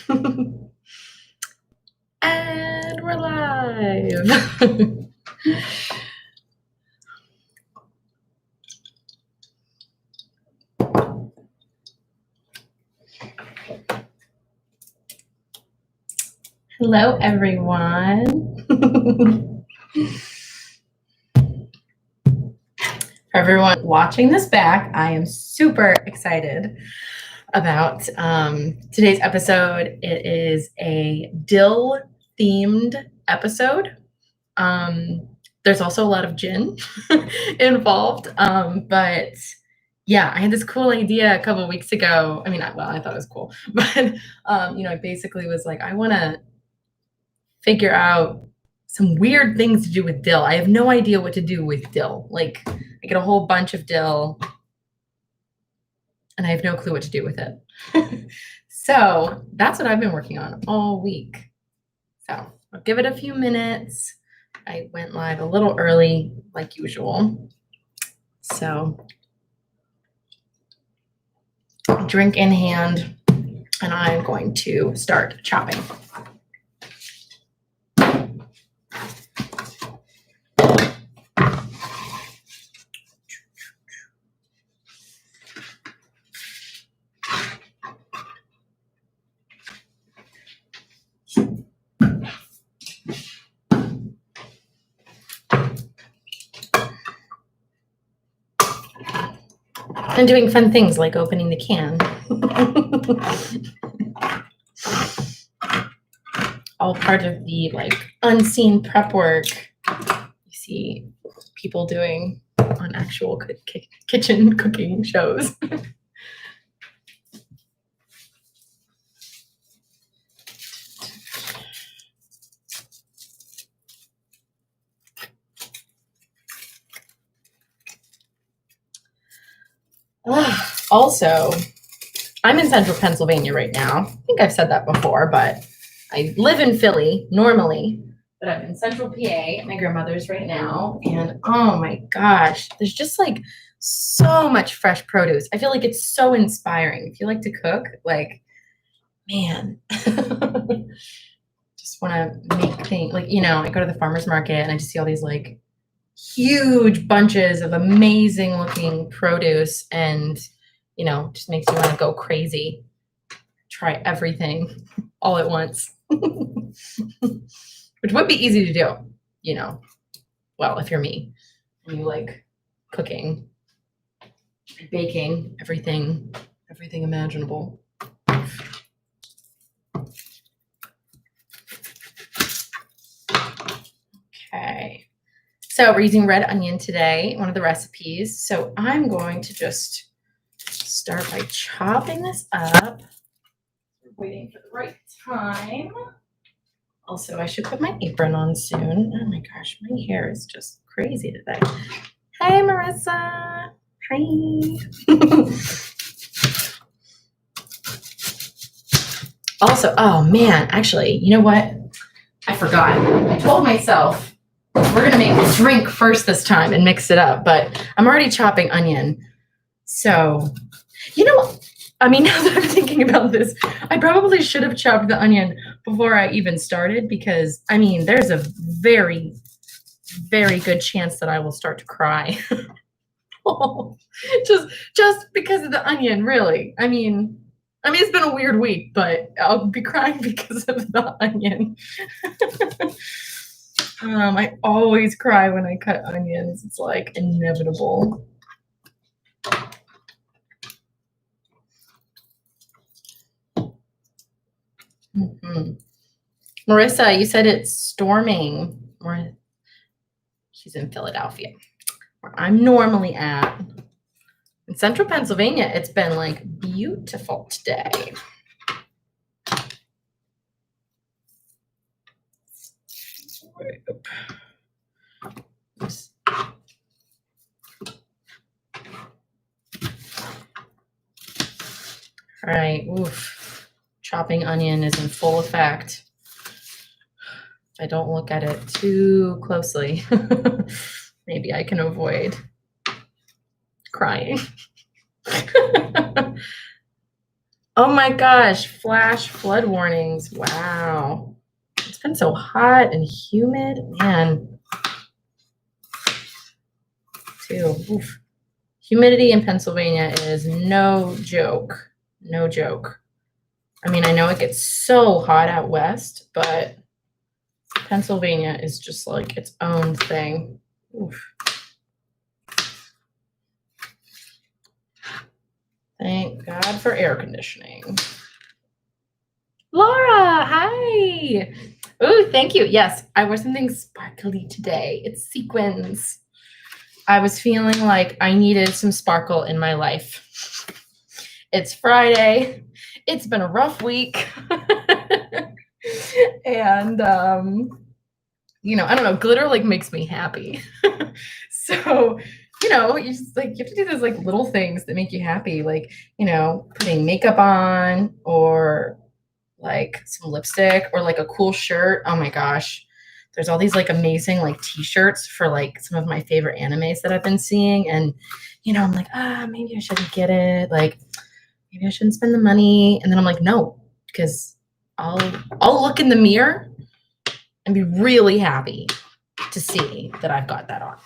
And we're live. Hello, everyone. For everyone watching this back, I am super excited about today's episode. It is a dill themed episode. There's also a lot of gin involved, but yeah, I had this cool idea a couple of weeks ago. I mean, I thought it was cool, but I basically was like, I want to figure out some weird things to do with dill. I have no idea what to do with dill. Like, I get a whole bunch of dill and I have no clue what to do with it. So that's what I've been working on all week. So I'll give it a few minutes. I went live a little early, like usual. So drink in hand, and I'm going to start chopping. And doing fun things like opening the can. All part of the unseen prep work you see people doing on actual kitchen cooking shows. Also, I'm in central Pennsylvania right now. I think I've said that before, but I live in Philly normally, but I'm in central PA at my grandmother's right now. And oh my gosh, there's just so much fresh produce. I feel like it's so inspiring. If you like to cook, man, just want to make things I go to the farmer's market and I just see all these huge bunches of amazing looking produce, and just makes you want to go crazy, try everything all at once. Which would be easy to do, well, if you're me and you like cooking, baking, everything imaginable. Okay. So we're using red onion today, one of the recipes. So I'm going to just start by chopping this up. Waiting for the right time. Also, I should put my apron on soon. Oh my gosh, my hair is just crazy today. Hey, Marissa. Hi. Also, oh man, actually, you know what? I forgot. I told myself we're going to make a drink first this time and mix it up, but I'm already chopping onion. So, now that I'm thinking about this, I probably should have chopped the onion before I even started, because, there's a very, very good chance that I will start to cry. just because of the onion, really. It's been a weird week, but I'll be crying because of the onion. I always cry when I cut onions. It's inevitable. Mm-hmm. Marissa, you said it's storming. She's in Philadelphia, where I'm normally at. In central Pennsylvania, it's been beautiful today. Oops. All right. Oof. Chopping onion is in full effect. If I don't look at it too closely, maybe I can avoid crying. Oh my gosh, flash flood warnings. Wow. It's been so hot and humid. Man, too. Oof. Humidity in Pennsylvania is no joke. No joke. I mean, I know it gets so hot out west, but Pennsylvania is just like its own thing. Oof. Thank God for air conditioning. Laura, hi. Oh, thank you. Yes, I wore something sparkly today. It's sequins. I was feeling like I needed some sparkle in my life. It's Friday. It's been a rough week. And you know, I don't know, glitter like makes me happy. So, you know, you just like you have to do those like little things that make you happy, like, you know, putting makeup on or like some lipstick or like a cool shirt. Oh my gosh. There's all these like amazing like t-shirts for like some of my favorite animes that I've been seeing. And, you know, I'm like, maybe I shouldn't get it. Like, maybe I shouldn't spend the money. And then I'm like, no, because I'll look in the mirror and be really happy to see that I've got that on.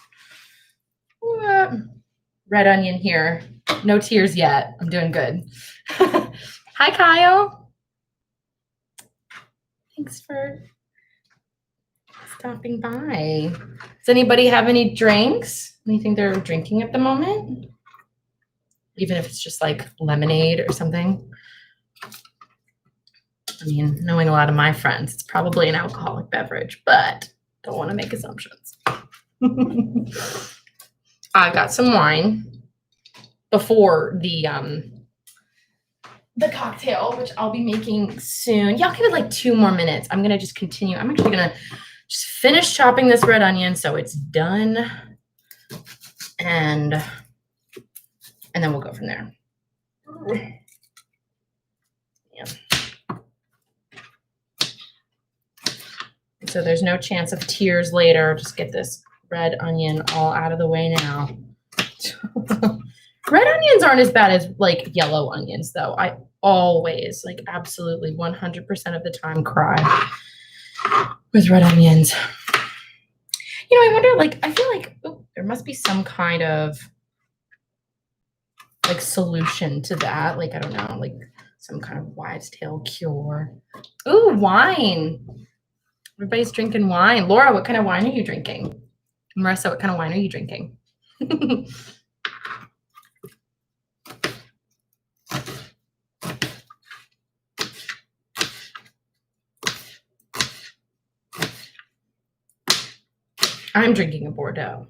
Red onion here. No tears yet. I'm doing good. Hi, Kyle. Thanks for stopping by. Does anybody have any drinks? Anything they're drinking at the moment? Even if it's just like lemonade or something. I mean, knowing a lot of my friends, it's probably an alcoholic beverage, but don't want to make assumptions. I got some wine before the cocktail, which I'll be making soon. Y'all give it like 2 more minutes. I'm gonna just continue. I'm actually gonna just finish chopping this red onion so it's done, and then we'll go from there. Yeah. So there's no chance of tears later. Just get this red onion all out of the way now. Red onions aren't as bad as like yellow onions, though. I always, like absolutely 100% of the time, cry with red onions. You know, I wonder, like, I feel like there must be some kind of like solution to that. Like, I don't know, like some kind of wives' tale cure. Ooh, wine. Everybody's drinking wine. Laura, what kind of wine are you drinking? Marissa, what kind of wine are you drinking? I'm drinking a Bordeaux,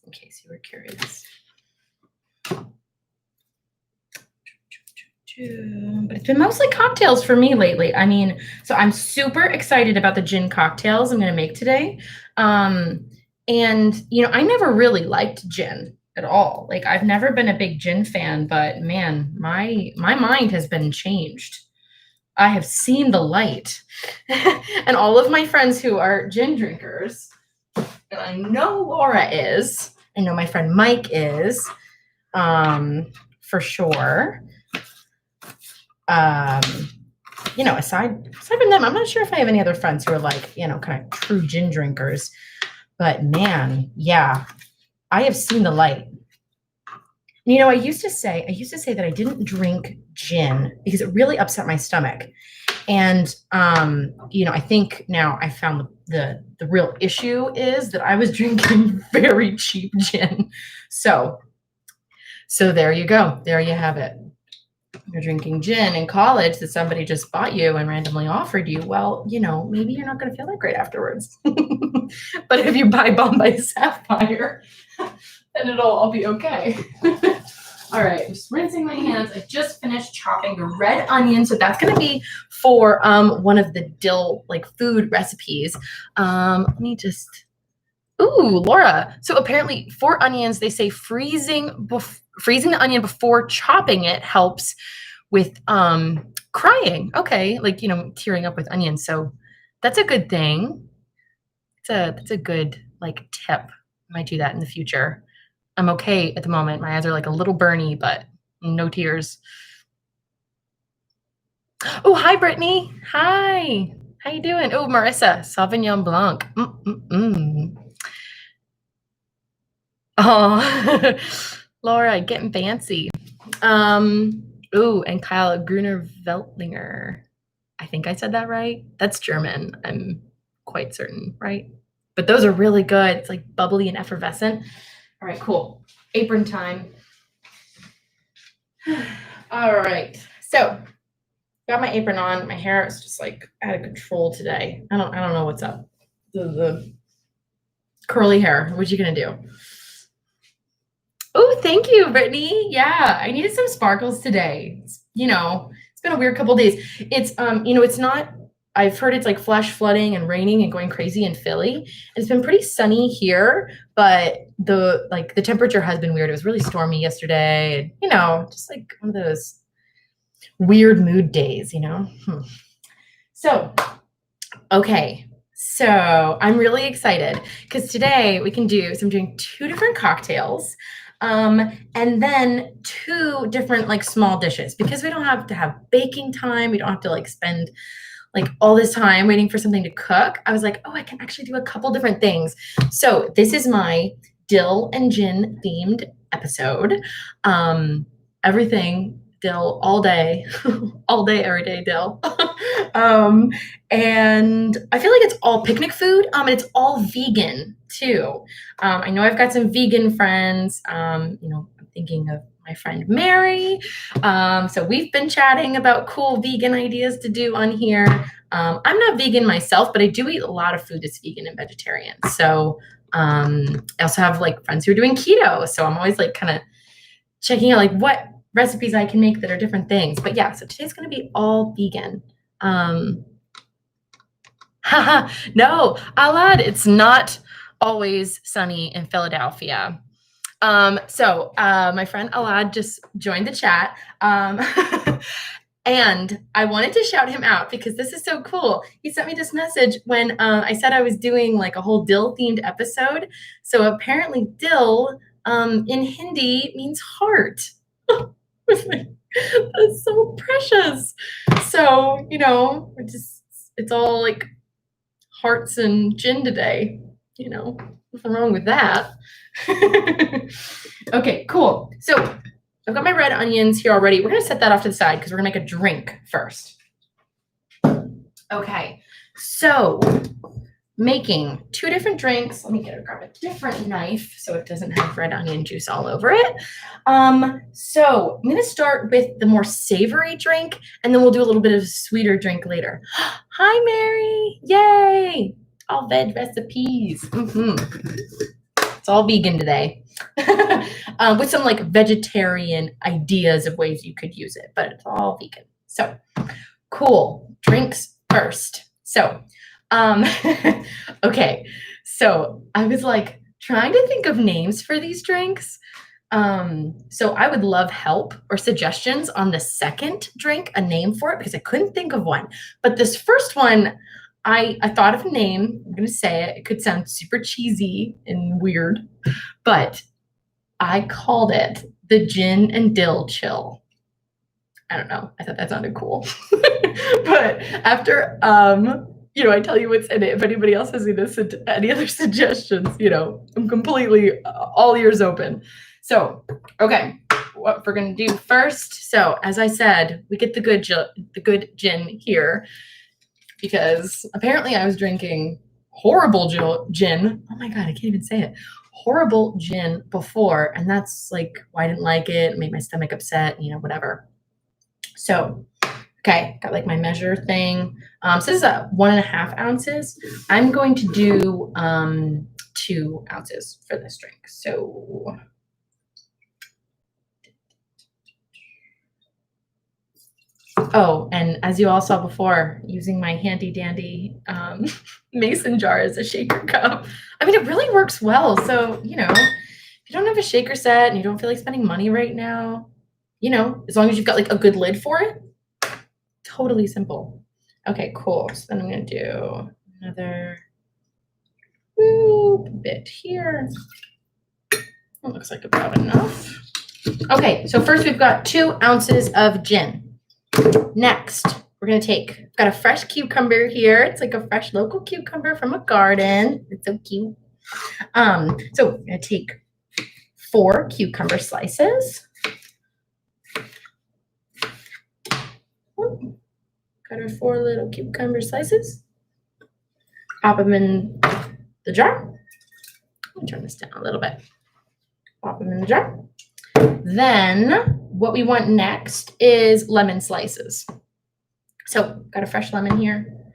in case you were curious. But it's been mostly cocktails for me lately. I mean, so I'm super excited about the gin cocktails I'm going to make today. And, you know, I never really liked gin at all. Like, I've never been a big gin fan, but man, my mind has been changed. I have seen the light. And all of my friends who are gin drinkers, and I know Laura is, I know my friend Mike is, for sure. You know, aside from them, I'm not sure if I have any other friends who are like, you know, kind of true gin drinkers. But man, yeah, I have seen the light. You know, I used to say that I didn't drink gin because it really upset my stomach. And you know, I think now I found the real issue is that I was drinking very cheap gin. So there you go. There you have it. You're drinking gin in college that somebody just bought you and randomly offered you. Well, you know, maybe you're not going to feel that great afterwards. But if you buy Bombay Sapphire, then it'll all be okay. All right, I'm just rinsing my hands. I just finished chopping the red onion, so that's going to be for one of the dill like food recipes. Let me just. Ooh, Laura. So apparently, for onions, they say freezing the onion before chopping it helps with crying. Okay, like, you know, tearing up with onions. So that's a good thing. That's a good like tip. I might do that in the future. I'm okay at the moment. My eyes are like a little burny, but no tears. Oh, hi, Brittany. Hi. How you doing? Oh, Marissa, Sauvignon Blanc. Oh, Laura, getting fancy. And Kyle Gruner Veltlinger. I think I said that right. That's German. I'm quite certain, right? But those are really good. It's like bubbly and effervescent. All right, cool. Apron time. All right. So got my apron on. My hair is just like out of control today. I don't know what's up. The curly hair. What you gonna do? Oh, thank you, Brittany. Yeah, I needed some sparkles today. It's been a weird couple days. It's not. I've heard it's like flash flooding and raining and going crazy in Philly. It's been pretty sunny here, but the temperature has been weird. It was really stormy yesterday, and just like one of those weird mood days. So, okay. So I'm really excited because today we can do. So I'm doing 2 different cocktails. And then 2 different like small dishes because we don't have to have baking time. We don't have to like spend like all this time waiting for something to cook. I was like, oh, I can actually do a couple different things. So this is my dill and gin themed episode. Everything dill all day, all day, every day dill. And I feel like it's all picnic food. And it's all vegan too. I know I've got some vegan friends. I'm thinking of my friend Mary. So we've been chatting about cool vegan ideas to do on here. I'm not vegan myself, but I do eat a lot of food that's vegan and vegetarian. So I also have like friends who are doing keto. So I'm always like kind of checking out like what recipes I can make that are different things. But yeah, so today's going to be all vegan. No, Alad, it's not always sunny in Philadelphia. So my friend Alad just joined the chat. And I wanted to shout him out because this is so cool. He sent me this message when I said I was doing like a whole dill themed episode. So apparently dill in Hindi means heart. That's so precious. So, it's all like hearts and gin today. Nothing wrong with that. Okay, cool. So I've got my red onions here already. We're going to set that off to the side because we're going to make a drink first. Okay, so making 2 different drinks. Let me grab a different knife so it doesn't have red onion juice all over it. So I'm going to start with the more savory drink, and then we'll do a little bit of a sweeter drink later. Hi, Mary. Yay. All veg recipes. It's all vegan today. With some like vegetarian ideas of ways you could use it, but it's all vegan. So cool. Drinks first. So okay, so I was like trying to think of names for these drinks. So I would love help or suggestions on the second drink, a name for it, because I couldn't think of one. But this first one, I thought of a name. I'm going to say it. It could sound super cheesy and weird, but I called it the Gin and Dill Chill. I don't know. I thought that sounded cool. But after I tell you what's in it. If anybody else has any other suggestions, I'm completely all ears open. So, okay, what we're gonna do first. So, as I said, we get the good gin here because apparently I was drinking horrible gin. Oh my god, I can't even say it. Horrible gin before, and that's like why I didn't like it. It made my stomach upset. Whatever. So. Okay, got like my measure thing. So this is 1.5 ounces. I'm going to do 2 ounces for this drink. So and as you all saw before, using my handy dandy mason jar as a shaker cup. I mean, it really works well. So, if you don't have a shaker set and you don't feel like spending money right now, as long as you've got like a good lid for it, totally simple. Okay, cool. So then I'm going to do another bit here. That looks like about enough. Okay, so first we've got 2 ounces of gin. Next, we're gonna take, got a fresh cucumber here. It's like a fresh local cucumber from a garden. It's so cute. So we're gonna take 4 cucumber slices. Got our 4 little cucumber slices. Pop them in the jar. Let me turn this down a little bit. Pop them in the jar. Then what we want next is lemon slices. So got a fresh lemon here.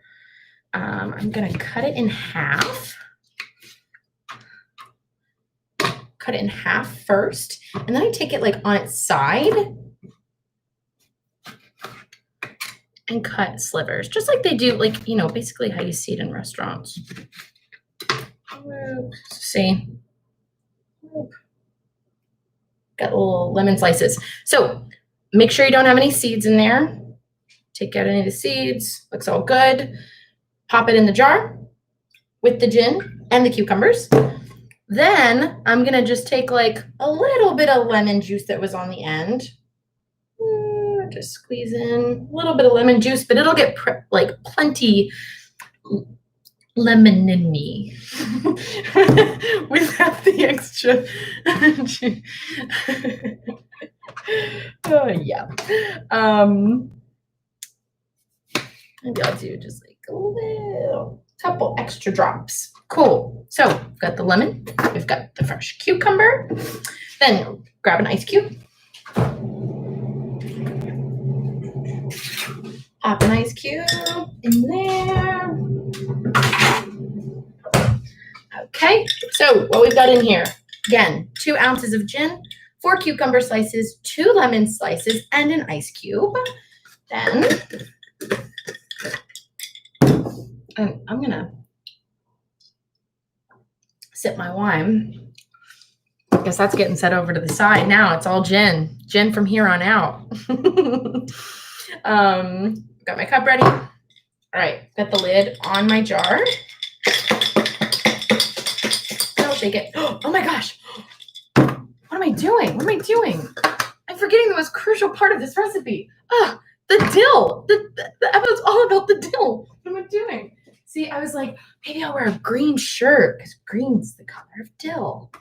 I'm gonna cut it in half. Cut it in half first, and then I take it like on its side and cut slivers, just like they do, like, you know, basically how you see it in restaurants. See, got little lemon slices. So make sure you don't have any seeds in there. Take out any of the seeds. Looks all good. Pop it in the jar with the gin and the cucumbers. Then I'm gonna just take like a little bit of lemon juice that was on the end. Just squeeze in a little bit of lemon juice, but it'll get like plenty lemon-y without the extra. Oh yeah. Maybe I'll do just like a little couple extra drops. Cool. So we've got the lemon, we've got the fresh cucumber. Then grab an ice cube. Pop an ice cube in there. Okay, so what we've got in here, again, 2 ounces of gin, 4 cucumber slices, 2 lemon slices, and an ice cube. Then I'm gonna sip my wine. I guess that's getting set over to the side now. It's all gin from here on out. Got my cup ready. All right, got the lid on my jar. I'll shake it. Oh my gosh. What am I doing? What am I doing? I'm forgetting the most crucial part of this recipe. The dill. The episode's all about the dill. What am I doing? See, I was like, maybe I'll wear a green shirt because green's the color of dill.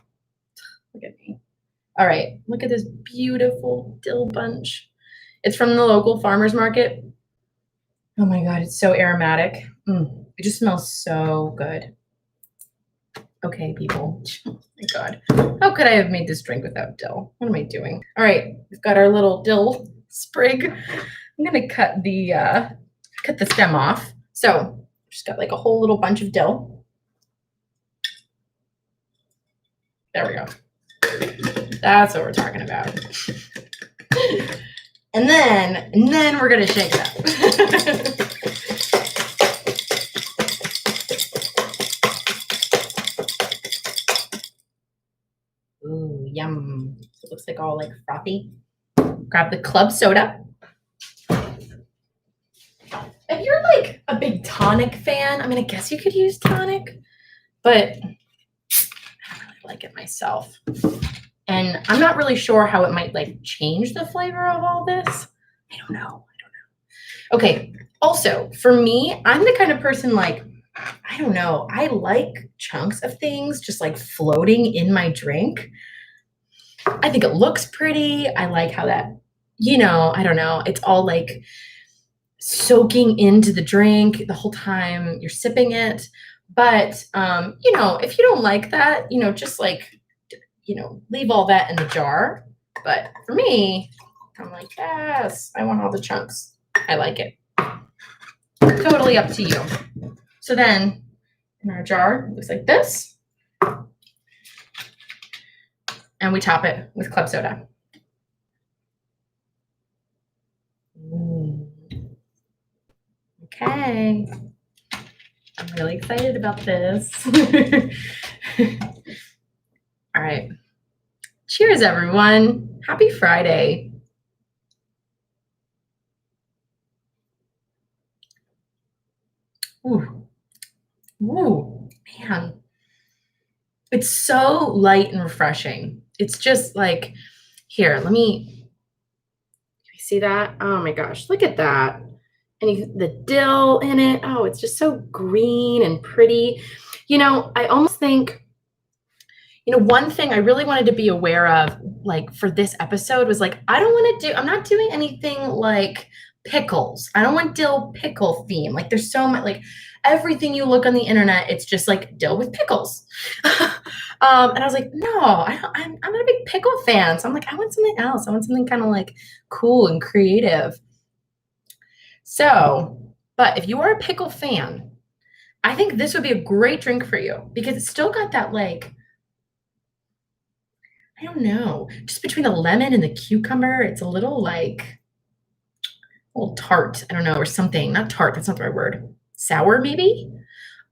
Look at me. All right, look at this beautiful dill bunch. It's from the local farmer's market. Oh my God, it's so aromatic. It just smells so good. Okay, people. Oh my God. How could I have made this drink without dill? What am I doing? All right, we've got our little dill sprig. I'm gonna cut the stem off. So just got like a whole little bunch of dill. There we go. That's what we're talking about. And then we're gonna shake it up. Ooh, yum. It looks like all like frothy. Grab the club soda. If you're like a big tonic fan, I mean, I guess you could use tonic, but I don't really like it myself. And I'm not really sure how it might like change the flavor of all this. I don't know. Okay. Also, for me, I'm the kind of person like, I don't know. I like chunks of things just like floating in my drink. I think it looks pretty. I like how that, I don't know. It's all like soaking into the drink the whole time you're sipping it. But, if you don't like that, just like, leave all that in the jar. But for me, I'm like, yes, I want all the chunks. I like it. Totally up to you. So then in our jar, it looks like this. And we top it with club soda. Okay. I'm really excited about this. All right. Cheers, everyone. Happy Friday. Ooh, man. It's so light and refreshing. It's just like, here, let me see that? Oh my gosh, look at that. and the dill in it. Oh, it's just so green and pretty. I almost think, one thing I really wanted to be aware of, like for this episode, was like, I'm not doing anything like pickles. I don't want dill pickle theme. Like there's so much, like everything you look on the internet, it's just like dill with pickles. And I was like, no, I'm not a big pickle fan. So I'm like, I want something else. I want something kind of like cool and creative. So, but if you are a pickle fan, I think this would be a great drink for you because it's still got that like, I don't know, just between the lemon and the cucumber, it's a little like a little tart. I don't know, or something. Not tart, that's not the right word. Sour, maybe?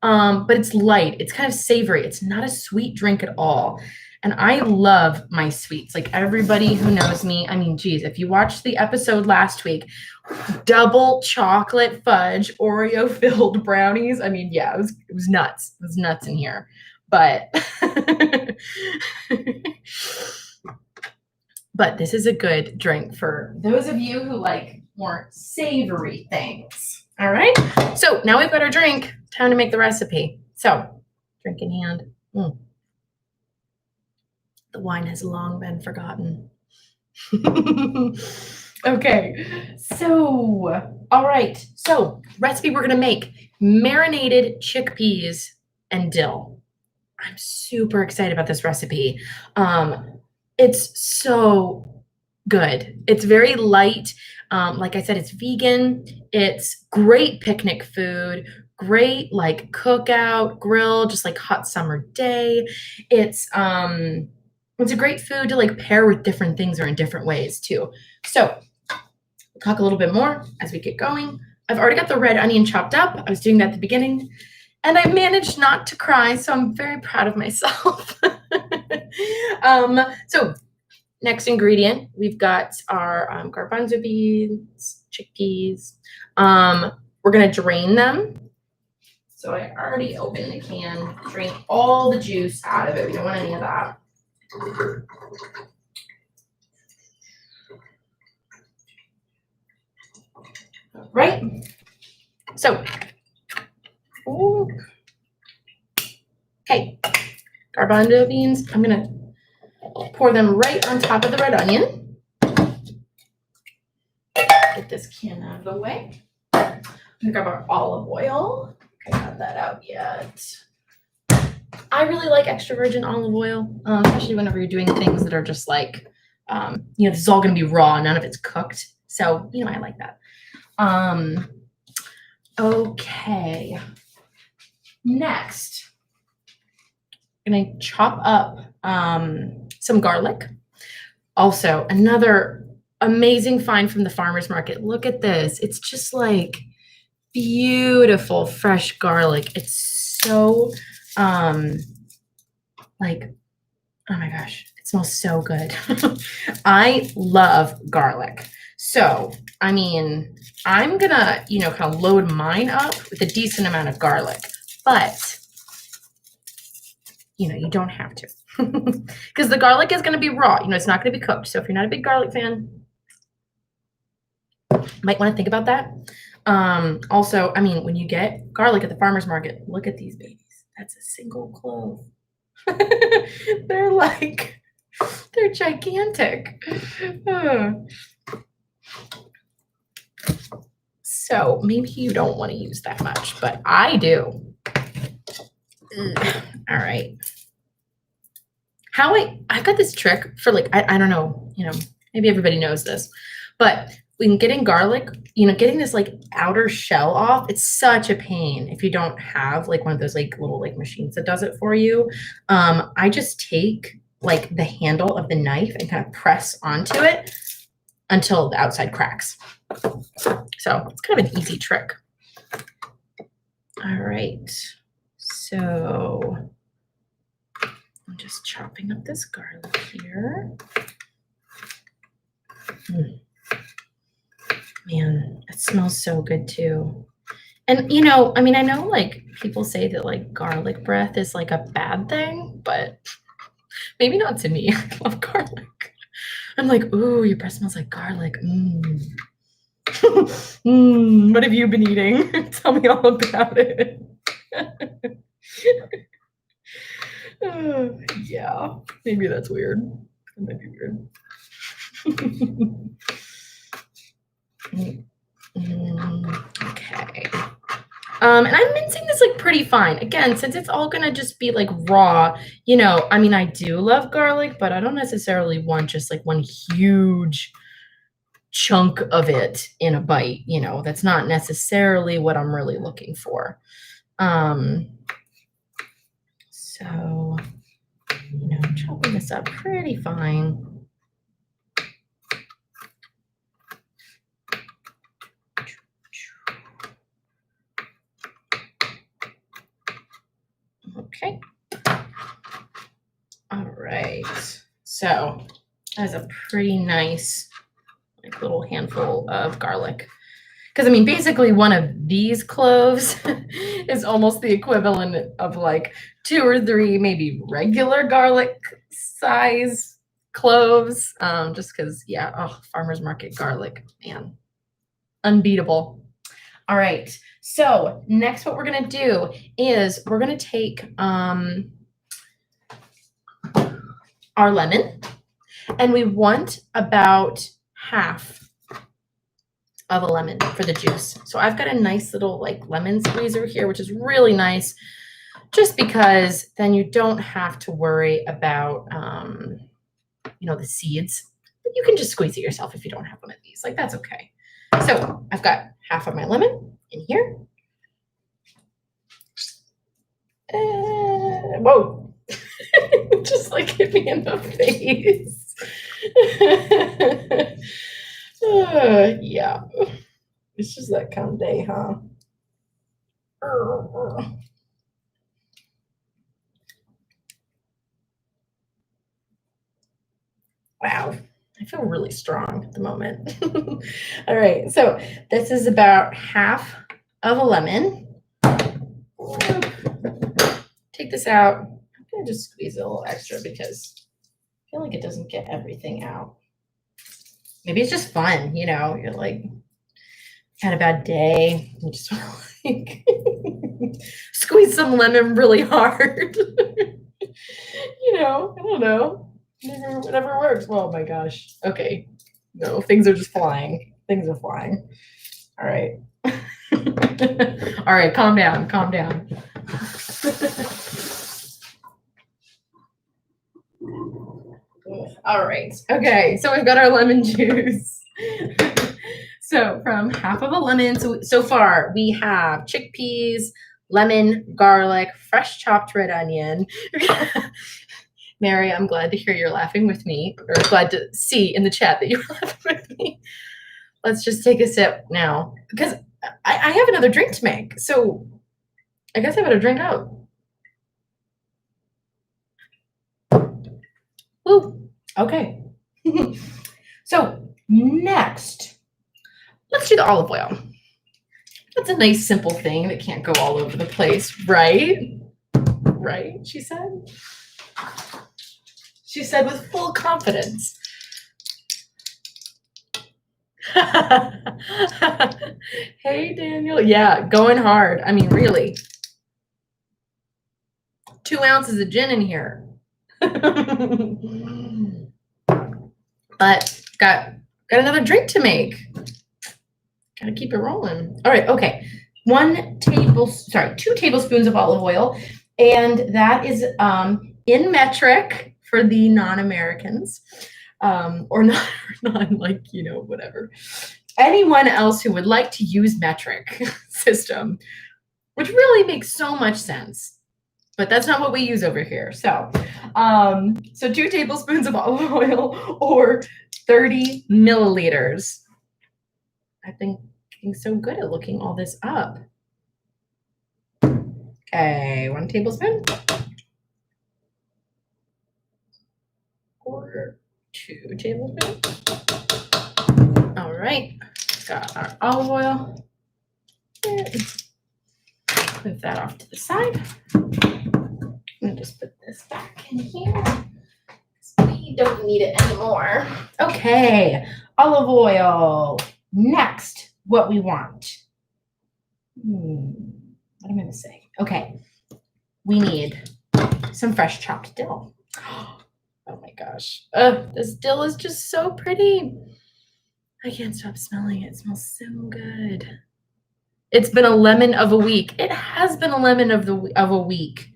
But it's light. It's kind of savory. It's not a sweet drink at all. And I love my sweets. Like everybody who knows me, I mean, geez, if you watched the episode last week, double chocolate fudge Oreo filled brownies. I mean, yeah, it was nuts. It was nuts in here. But but this is a good drink for those of you who like more savory things. All right. So now we've got our drink. Time to make the recipe. So drink in hand. The wine has long been forgotten. Okay. So, all right. So recipe we're going to make marinated chickpeas and dill. I'm super excited about this recipe. It's so good. It's very light. Like I said, it's vegan. It's great picnic food, great like cookout, grill, just like hot summer day. It's a great food to like pair with different things or in different ways too. So we'll talk a little bit more as we get going. I've already got the red onion chopped up. I was doing that at the beginning. And I managed not to cry, so I'm very proud of myself. So next ingredient, we've got our garbanzo beans, chickpeas. We're going to drain them. So I already opened the can, drain all the juice out of it. We don't want any of that. Right? So, okay, garbanzo beans. I'm going to pour them right on top of the red onion. Get this can out of the way. I'm gonna grab our olive oil. I haven't got that out yet. I really like extra virgin olive oil, especially whenever you're doing things that are just like, this is all gonna be raw, none of it's cooked. So, I like that. Okay. Next, I'm gonna chop up some garlic. Also, another amazing find from the farmer's market. Look at this. It's just like beautiful fresh garlic. It's so like, oh my gosh, it smells so good. I love garlic. So, I mean, I'm gonna, kind of load mine up with a decent amount of garlic, but you don't have to. Because the garlic is going to be raw. It's not going to be cooked. So if you're not a big garlic fan, you might want to think about that. Also, I mean, when you get garlic at the farmer's market, look at these babies. That's a single clove. They're gigantic. So maybe you don't want to use that much, but I do. All right. I've got this trick for like, I don't know, maybe everybody knows this, but when getting garlic, getting this like outer shell off, it's such a pain if you don't have like one of those like little like machines that does it for you. I just take like the handle of the knife and kind of press onto it until the outside cracks. So it's kind of an easy trick. All right. So I'm just chopping up this garlic here. Man, it smells so good too. And I mean, I know like people say that like garlic breath is like a bad thing, but maybe not to me. I love garlic. I'm like, ooh, your breath smells like garlic. What have you been eating? Tell me all about it. Yeah, maybe that's weird. That might be weird. Okay. And I'm mincing this like pretty fine. Again, since it's all gonna just be like raw, you know, I mean, I do love garlic, but I don't necessarily want just like one huge chunk of it in a bite, you know, that's not necessarily what I'm really looking for. So, you know, chopping this up pretty fine. Okay. All right. So that's a pretty nice like little handful of garlic. Because I mean, basically one of these cloves is almost the equivalent of like 2 or 3 maybe regular garlic size cloves. Just because, yeah, oh, farmer's market garlic, man, unbeatable. All right, so next what we're gonna do is we're gonna take our lemon, and we want about half of a lemon for the juice. So I've got a nice little like lemon squeezer here, which is really nice, just because then you don't have to worry about, you know, the seeds. But you can just squeeze it yourself if you don't have one of these. Like, that's okay. So I've got half of my lemon in here. Whoa. Just like hit me in the face. Yeah. It's just that kind of day, huh? Wow. I feel really strong at the moment. All right, so this is about half of a lemon. Take this out. I'm gonna just squeeze it a little extra because I feel like it doesn't get everything out. Maybe it's just fun, you know, you're like, had a bad day, you just want to like squeeze some lemon really hard. You know, I don't know. Whatever works. Oh my gosh. Okay. No, things are just flying. Things are flying. All right. All right, calm down, calm down. All right. Okay, so we've got our lemon juice. So from half of a lemon, so far we have chickpeas, lemon, garlic, fresh chopped red onion. Mary, I'm glad to hear you're laughing with me, or glad to see in the chat that you're laughing with me. Let's just take a sip now, because I have another drink to make. So I guess I better drink out. Ooh, okay. So next, let's do the olive oil. That's a nice simple thing that can't go all over the place, right? Right, she said. She said with full confidence. Hey, Daniel. Yeah, going hard. I mean, really. 2 ounces of gin in here. But got another drink to make. Gotta keep it rolling. All right, okay. 2 tablespoons of olive oil, and that is in metric for the non-Americans, or not like, you know, whatever. Anyone else who would like to use metric system, which really makes so much sense, but that's not what we use over here. So, 2 tablespoons of olive oil or 30 milliliters. I've been getting so good at looking all this up. Okay, 1 tablespoon. Or 2 tablespoons. All right, got our olive oil. Move that off to the side. I'm gonna just put this back in here. We don't need it anymore. Okay, olive oil. Next, what we want. What am I missing? Okay, we need some fresh chopped dill. Oh my gosh. This dill is just so pretty. I can't stop smelling it. It smells so good. It's been a lemon of a week. It has been a lemon of a week.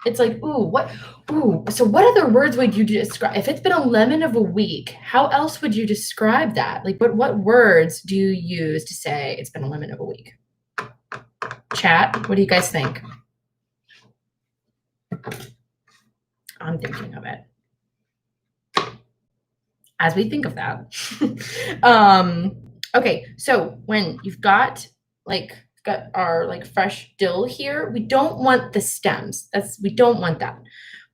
It's like, so what other words would you describe? If it's been a lemon of a week, how else would you describe that? Like, what words do you use to say it's been a lemon of a week? Chat, what do you guys think? I'm thinking of it. As we think of that. Okay, so when you've got our fresh dill here, we don't want the stems. We don't want that.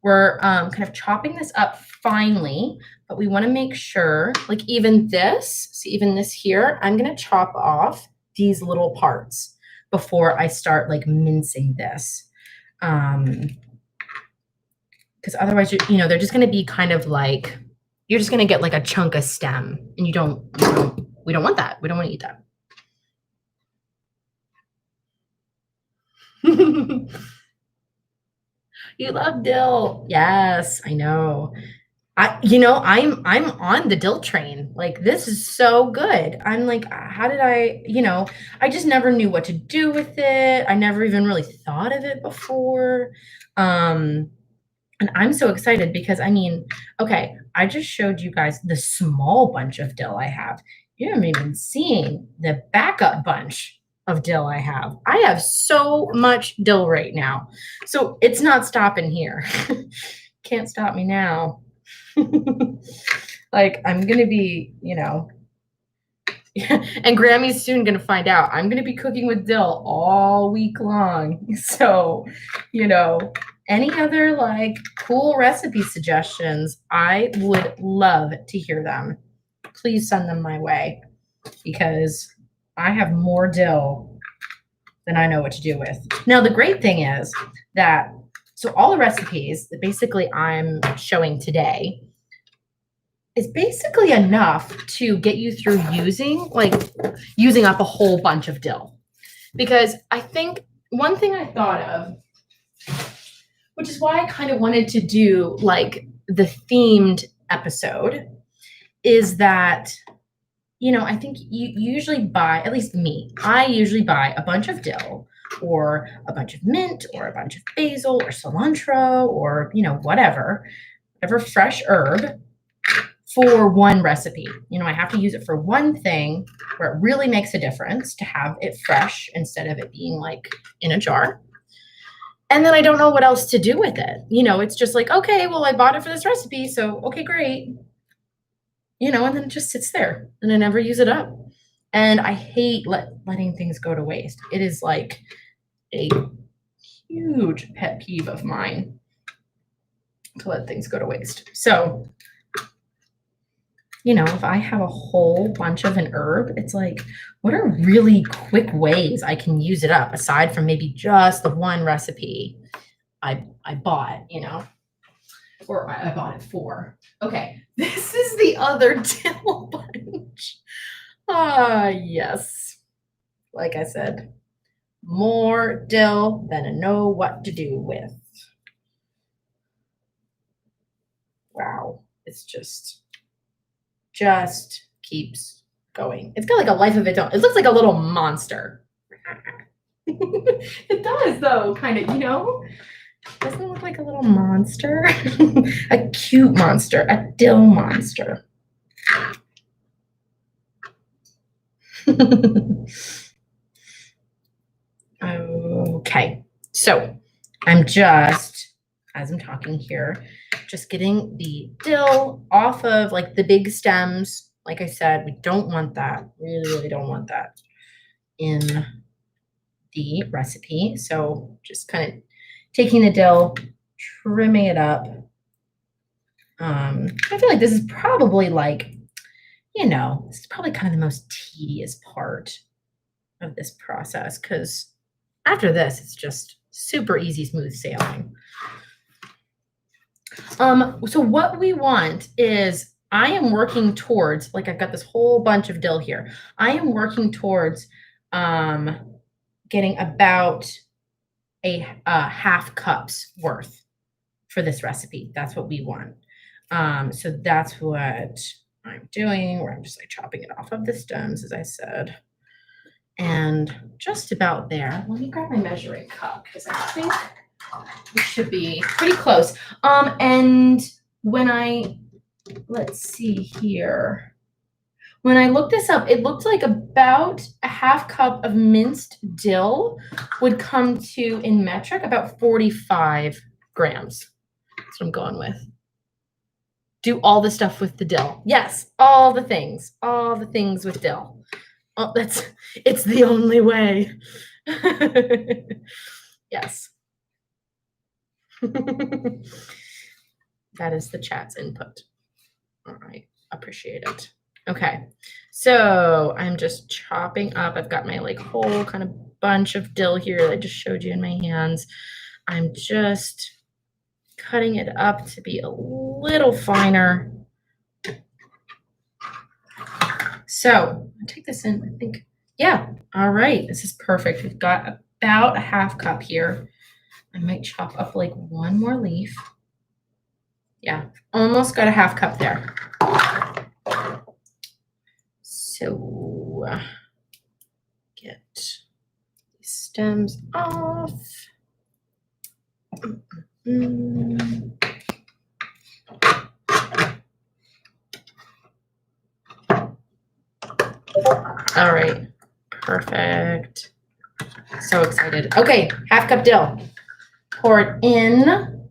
We're kind of chopping this up finely, but we want to make sure, like even this here, I'm going to chop off these little parts before I start like mincing this. Because otherwise, they're just going to be kind of like, you're just going to get like a chunk of stem, and we don't want that. We don't want to eat that. You love dill. Yes, I know. I'm on the dill train. Like, this is so good. I'm like, how did I just never knew what to do with it. I never even really thought of it before. And I'm so excited because okay, I just showed you guys the small bunch of dill I have. You haven't even seen the backup bunch of dill I have. I have so much dill right now. So it's not stopping here. Can't stop me now. Like, I'm going to be, and Grammy's soon going to find out. I'm going to be cooking with dill all week long. So, any other like cool recipe suggestions, I would love to hear them. Please send them my way because I have more dill than I know what to do with. Now, the great thing is that, so all the recipes that basically I'm showing today is basically enough to get you through using up a whole bunch of dill. Because I think one thing I thought of, which is why I kind of wanted to do like the themed episode, is that, I think you usually buy, at least me, I usually buy a bunch of dill or a bunch of mint or a bunch of basil or cilantro or, whatever fresh herb for one recipe. I have to use it for one thing where it really makes a difference to have it fresh instead of it being like in a jar. And then I don't know what else to do with it. It's just like, okay, well, I bought it for this recipe, so okay, great. And then it just sits there and I never use it up. And I hate letting things go to waste. It is like a huge pet peeve of mine to let things go to waste. So, if I have a whole bunch of an herb, it's like, what are really quick ways I can use it up aside from maybe just the one recipe I bought, or I bought it for. Okay, this is the other dill bunch. Yes. Like I said, more dill than I know what to do with. Wow, it's just keeps going. It's got like a life of its own. It looks like a little monster. It does though, kind of, Doesn't it look like a little monster? A cute monster, a dill monster. Okay, so I'm just, as I'm talking here, just getting the dill off of like the big stems. Like I said, we don't want that. Really, really don't want that in the recipe. So just kind of taking the dill, trimming it up. I feel like this is probably like, this is probably kind of the most tedious part of this process, because after this, it's just super easy, smooth sailing. So what we want is I am working towards, like I've got this whole bunch of dill here. I am working towards getting about a half cup's worth for this recipe. That's what we want. So that's what I'm doing, where I'm just like chopping it off of the stems, as I said. And just about there. Let me grab my measuring cup because I think we should be pretty close. And when let's see here. When I looked this up, it looked like about a half cup of minced dill would come to, in metric, about 45 grams. That's what I'm going with. Do all the stuff with the dill. Yes, all the things with dill. Oh, it's the only way. Yes. That is the chat's input. All right, appreciate it. Okay, so I'm just chopping up. I've got my like whole kind of bunch of dill here that I just showed you in my hands. I'm just cutting it up to be a little finer. So I'll take this in, I think. Yeah, all right, this is perfect. We've got about a half cup here. I might chop up like one more leaf. Yeah, almost got a half cup there. So get these stems off. All right, perfect. So excited. Okay, half cup dill. Pour it in.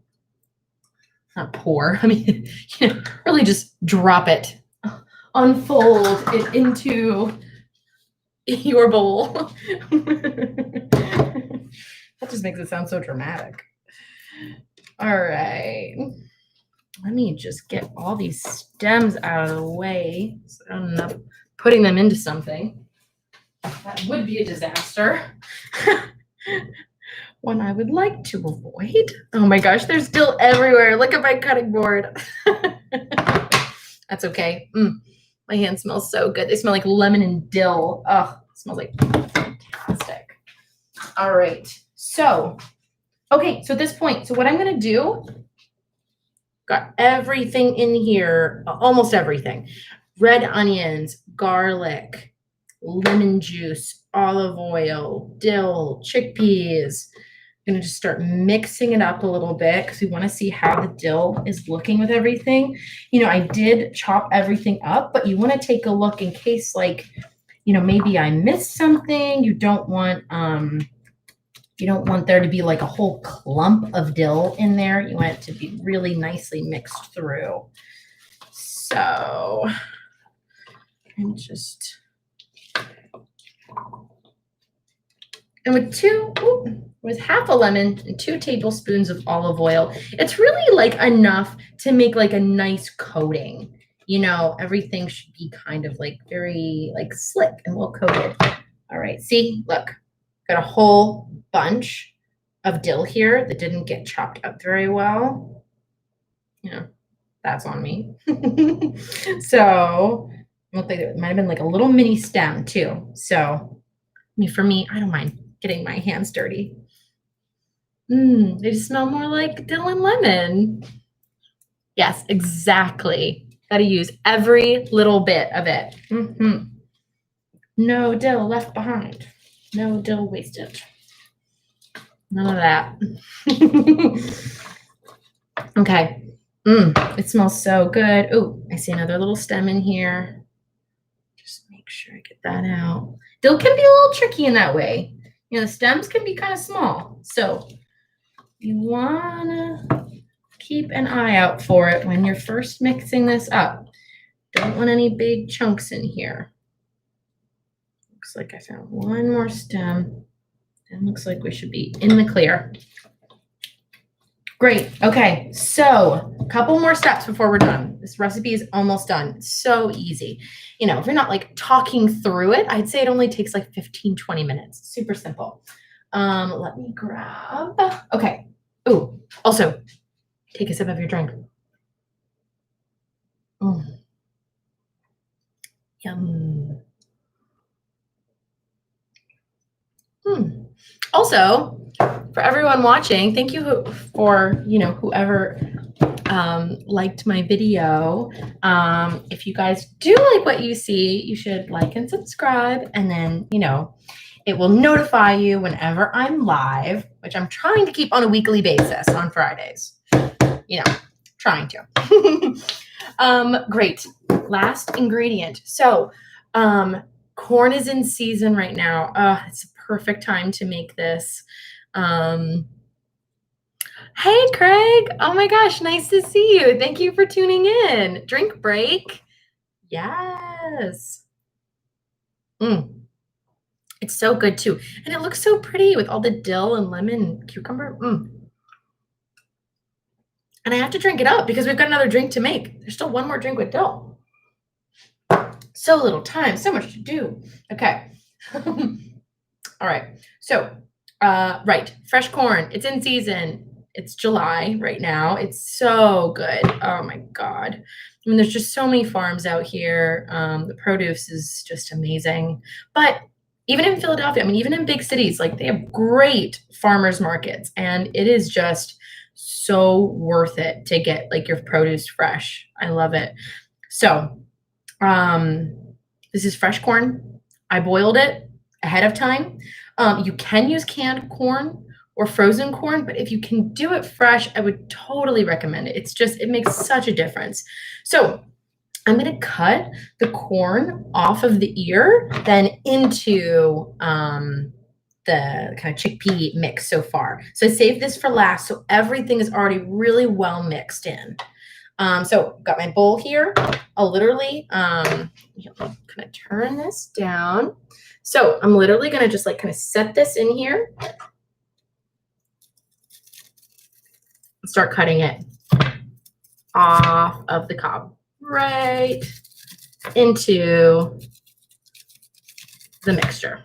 Not pour, I mean, really just drop it. Unfold it into your bowl. That just makes it sound so dramatic. All right. Let me just get all these stems out of the way so I don't end up putting them into something. That would be a disaster. One I would like to avoid. Oh my gosh, there's dill everywhere. Look at my cutting board. That's okay. My hands smell so good. They smell like lemon and dill. Oh, it smells like fantastic. All right. So, okay, so at this point, so what I'm going to do, got everything in here, almost everything. Red onions, garlic, lemon juice, olive oil, dill, chickpeas. I'm going to just start mixing it up a little bit because we want to see how the dill is looking with everything. You know, I did chop everything up, but you want to take a look in case, like, you know, maybe I missed something. You don't want there to be like a whole clump of dill in there. You want it to be really nicely mixed through. So I'm just, and with half a lemon and 2 tablespoons of olive oil, it's really like enough to make like a nice coating. You know, everything should be kind of like very like slick and well coated. All right, see, look, got a whole bunch of dill here that didn't get chopped up very well. You know, that's on me. So looked like it might have been like a little mini stem too. So I mean, for me, I don't mind getting my hands dirty. They just smell more like dill and lemon. Yes, exactly. Got to use every little bit of it. No dill left behind. No dill wasted. None of that. Okay. It smells so good. Oh, I see another little stem in here. Just make sure I get that out. Dill can be a little tricky in that way. You know, the stems can be kind of small. So you want to keep an eye out for it when you're first mixing this up. Don't want any big chunks in here. Looks like I found one more stem. And looks like we should be in the clear. Great. Okay, so a couple more steps before we're done. This recipe is almost done. It's so easy. You know, if you're not like talking through it, I'd say it only takes like 15, 20 minutes. Super simple. Let me grab. Okay. Oh, also take a sip of your drink. Yum. Also, for everyone watching, thank you for, whoever liked my video. If you guys do like what you see, you should like and subscribe, and then, it will notify you whenever I'm live, which I'm trying to keep on a weekly basis on Fridays. Trying to. Great. Last ingredient. So, corn is in season right now. It's a perfect time to make this. Hey, Craig. Oh my gosh, nice to see you. Thank you for tuning in. Drink break. Yes. It's so good too. And it looks so pretty with all the dill and lemon and cucumber. And I have to drink it up because we've got another drink to make. There's still one more drink with dill. So little time, so much to do. Okay. All right. So, right. Fresh corn. It's in season. It's July right now. It's so good. Oh my God. I mean, there's just so many farms out here. The produce is just amazing. But even in Philadelphia, I mean, even in big cities, like they have great farmers markets, and it is just so worth it to get like your produce fresh. I love it. So, this is fresh corn. I boiled it ahead of time. You can use canned corn or frozen corn, but if you can do it fresh, I would totally recommend it. It makes such a difference. So I'm going to cut the corn off of the ear, then into the kind of chickpea mix so far. So I saved this for last, so everything is already really well mixed in. So got my bowl here. I'll literally kind of turn this down. So I'm literally going to just like kind of set this in here. Start cutting it off of the cob right into the mixture.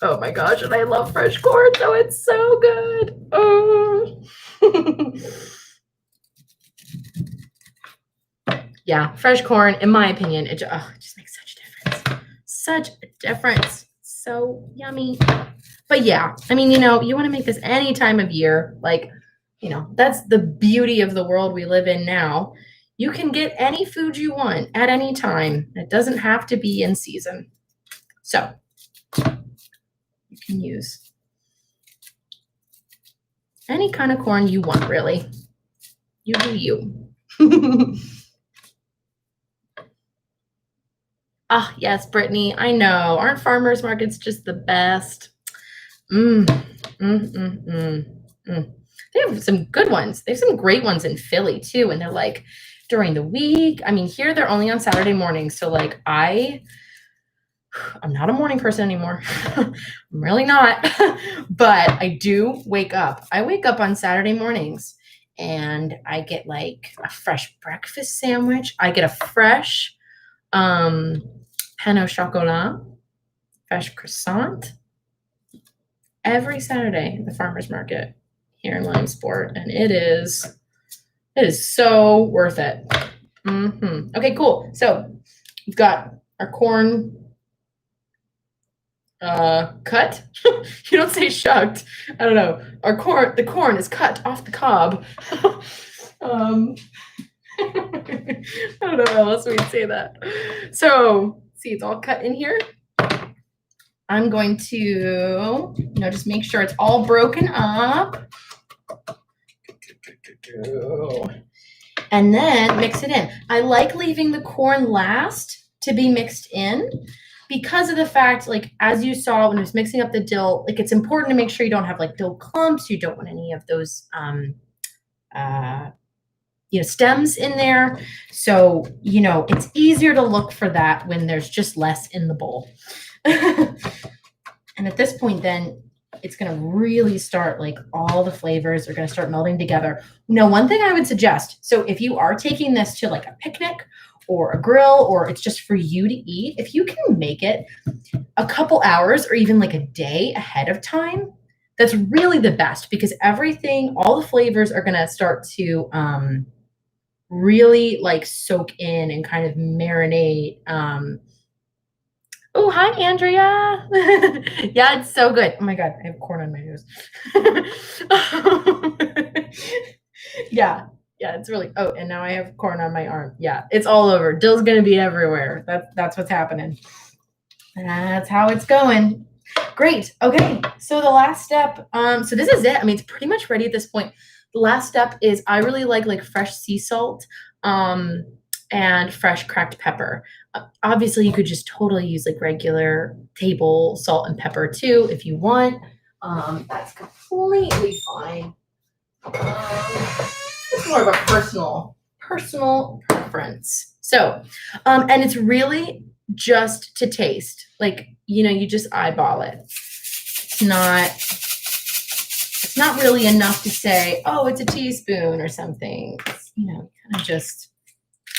Oh my gosh, and I love fresh corn, so it's so good. Oh. Yeah, fresh corn, in my opinion, it just makes such a difference. Such a difference. So yummy. But yeah, I mean, you want to make this any time of year. Like, that's the beauty of the world we live in now. You can get any food you want at any time. It doesn't have to be in season. So you can use any kind of corn you want, really. You do you. Ah, yes, Brittany, I know. Aren't farmers markets just the best? They have some good ones. They have some great ones in Philly too, and they're like during the week. I mean, here they're only on Saturday mornings. So like I'm not a morning person anymore. I'm really not. But I do wake up. I wake up on Saturday mornings and I get like a fresh breakfast sandwich. I get a fresh pain au chocolat, fresh croissant every Saturday at the farmers market here in Williamsport, and it is so worth it. Okay, cool. So we've got our corn cut. You don't say shucked. I don't know. The corn is cut off the cob. I don't know how else we'd say that. So see, it's all cut in here. I'm going to, just make sure it's all broken up. And then mix it in. I like leaving the corn last to be mixed in because of the fact, like, as you saw when I was mixing up the dill, like, it's important to make sure you don't have like dill clumps. You don't want any of those stems in there. So, it's easier to look for that when there's just less in the bowl. And at this point, then it's going to really start, like, all the flavors are going to start melding together. Now, one thing I would suggest, so if you are taking this to like a picnic or a grill, or it's just for you to eat, if you can make it a couple hours or even like a day ahead of time, that's really the best, because all the flavors are going to start to really like soak in and kind of marinate. Oh, hi, Andrea. Yeah, it's so good. Oh my God, I have corn on my nose. Yeah, yeah, it's really, oh, and now I have corn on my arm. Yeah, it's all over. Dill's gonna be everywhere. That's what's happening. That's how it's going. Great. Okay. So the last step, so this is it. I mean, it's pretty much ready at this point. The last step is I really like fresh sea salt, and fresh cracked pepper. Obviously, you could just totally use like regular table salt and pepper too if you want. That's completely fine. It's more of a personal preference. So, and it's really just to taste. Like, you know, you just eyeball it. It's not really enough to say, oh, it's a teaspoon or something. It's, you know, kind of just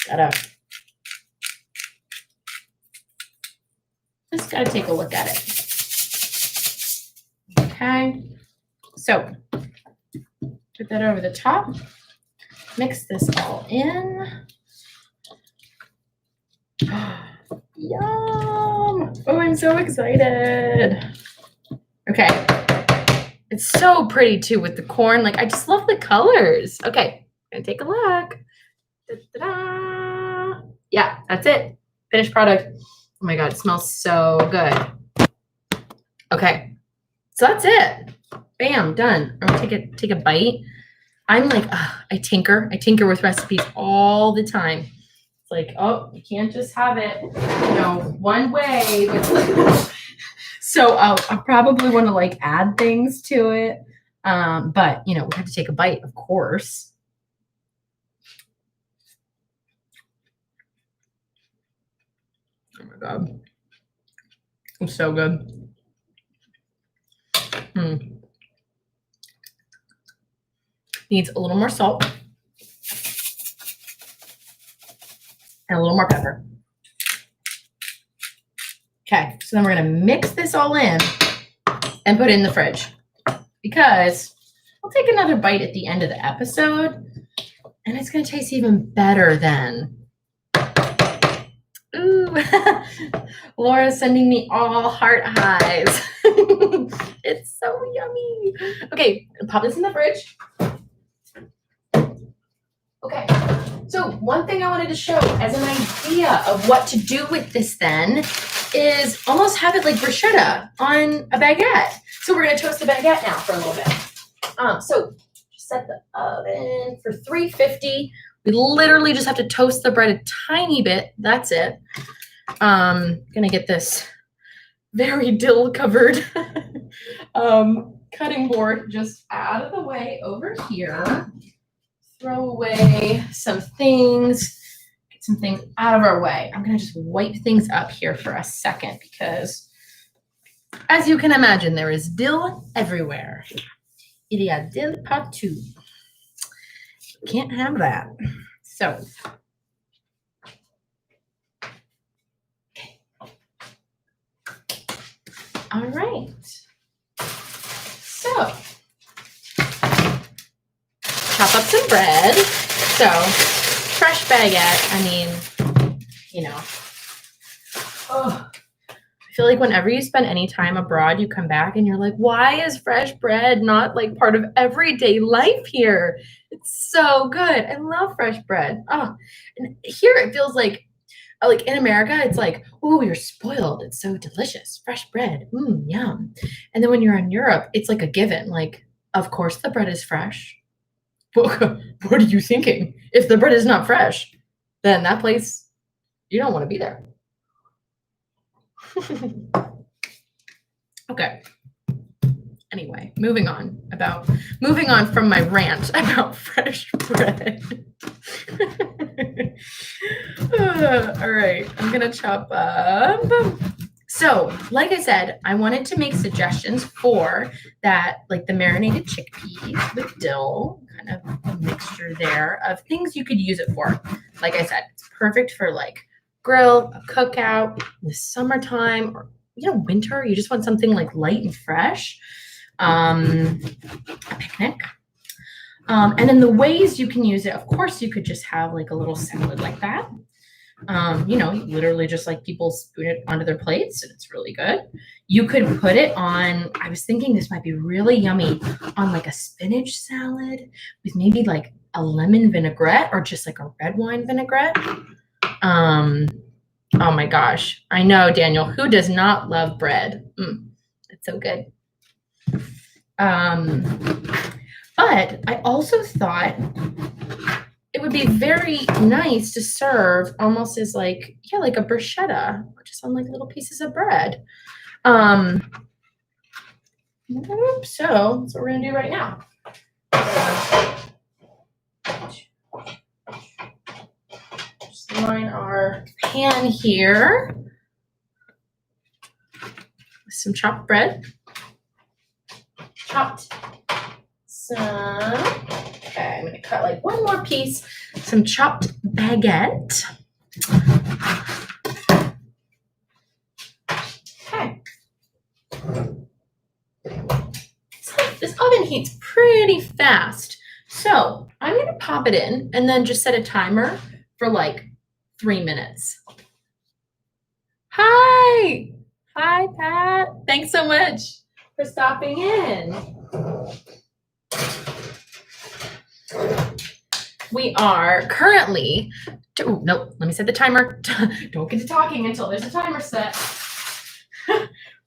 gotta take a look at it. Okay. So put that over the top. Mix this all in. Yum! Oh, I'm so excited. Okay. It's so pretty too with the corn. Like, I just love the colors. Okay, gonna take a look. Da-da-da. Yeah, that's it. Finished product. Oh my God, it smells so good. Okay, so that's it. Bam, done. I'm gonna take a bite. I'm like, I tinker with recipes all the time. It's like, oh, you can't just have it, you know, one way. So I'll probably want to like add things to it. But you know, we have to take a bite, of course. Oh my God. It's so good. Needs a little more salt and a little more pepper. Okay, so then we're gonna mix this all in and put it in the fridge because I'll take another bite at the end of the episode and it's gonna taste even better then. Ooh, Laura's sending me all heart highs. It's so yummy. Okay, pop this in the fridge. Okay, so one thing I wanted to show as an idea of what to do with this then is almost have it like bruschetta on a baguette. So we're gonna toast the baguette now for a little bit. So just set the oven for 350. We literally just have to toast the bread a tiny bit. That's it. Gonna get this very dill covered cutting board just out of the way over here. Throw away some things, get some things out of our way. I'm gonna just wipe things up here for a second because as you can imagine, there is dill everywhere. Il y a dill partout. Can't have that. So, okay. All right. So, chop up some bread. So, fresh baguette. I mean, you know. Oh, I feel like whenever you spend any time abroad, you come back and you're like, why is fresh bread not like part of everyday life here? It's so good. I love fresh bread. Oh, and here it feels like in America, it's like, oh, you're spoiled. It's so delicious. Fresh bread. Yum. And then when you're in Europe, it's like a given. Like, of course the bread is fresh. What are you thinking? If the bread is not fresh, then that place, you don't want to be there. Okay. Anyway, moving on from my rant about fresh bread. All right, I'm gonna chop up. So, like I said, I wanted to make suggestions for that, like the marinated chickpeas with dill, kind of a mixture there of things you could use it for. Like I said, it's perfect for like grill, a cookout in the summertime, or winter. You just want something like light and fresh. A picnic. And then the ways you can use it, of course, you could just have like a little salad like that. Literally just like people spoon it onto their plates and it's really good. You could put it on, I was thinking this might be really yummy on like a spinach salad with maybe like a lemon vinaigrette or just like a red wine vinaigrette. Oh my gosh. I know, Daniel, who does not love bread? It's so good. But I also thought it would be very nice to serve almost as like a bruschetta, just on like little pieces of bread. So that's what we're gonna do right now. Just line our pan here with some chopped bread. Okay, I'm gonna cut like one more piece, some chopped baguette. Okay. So this oven heats pretty fast. So I'm gonna pop it in and then just set a timer for like 3 minutes. Hi, Pat. Thanks so much for stopping in. We are currently, nope, let me set the timer. Don't get to talking until there's a timer set.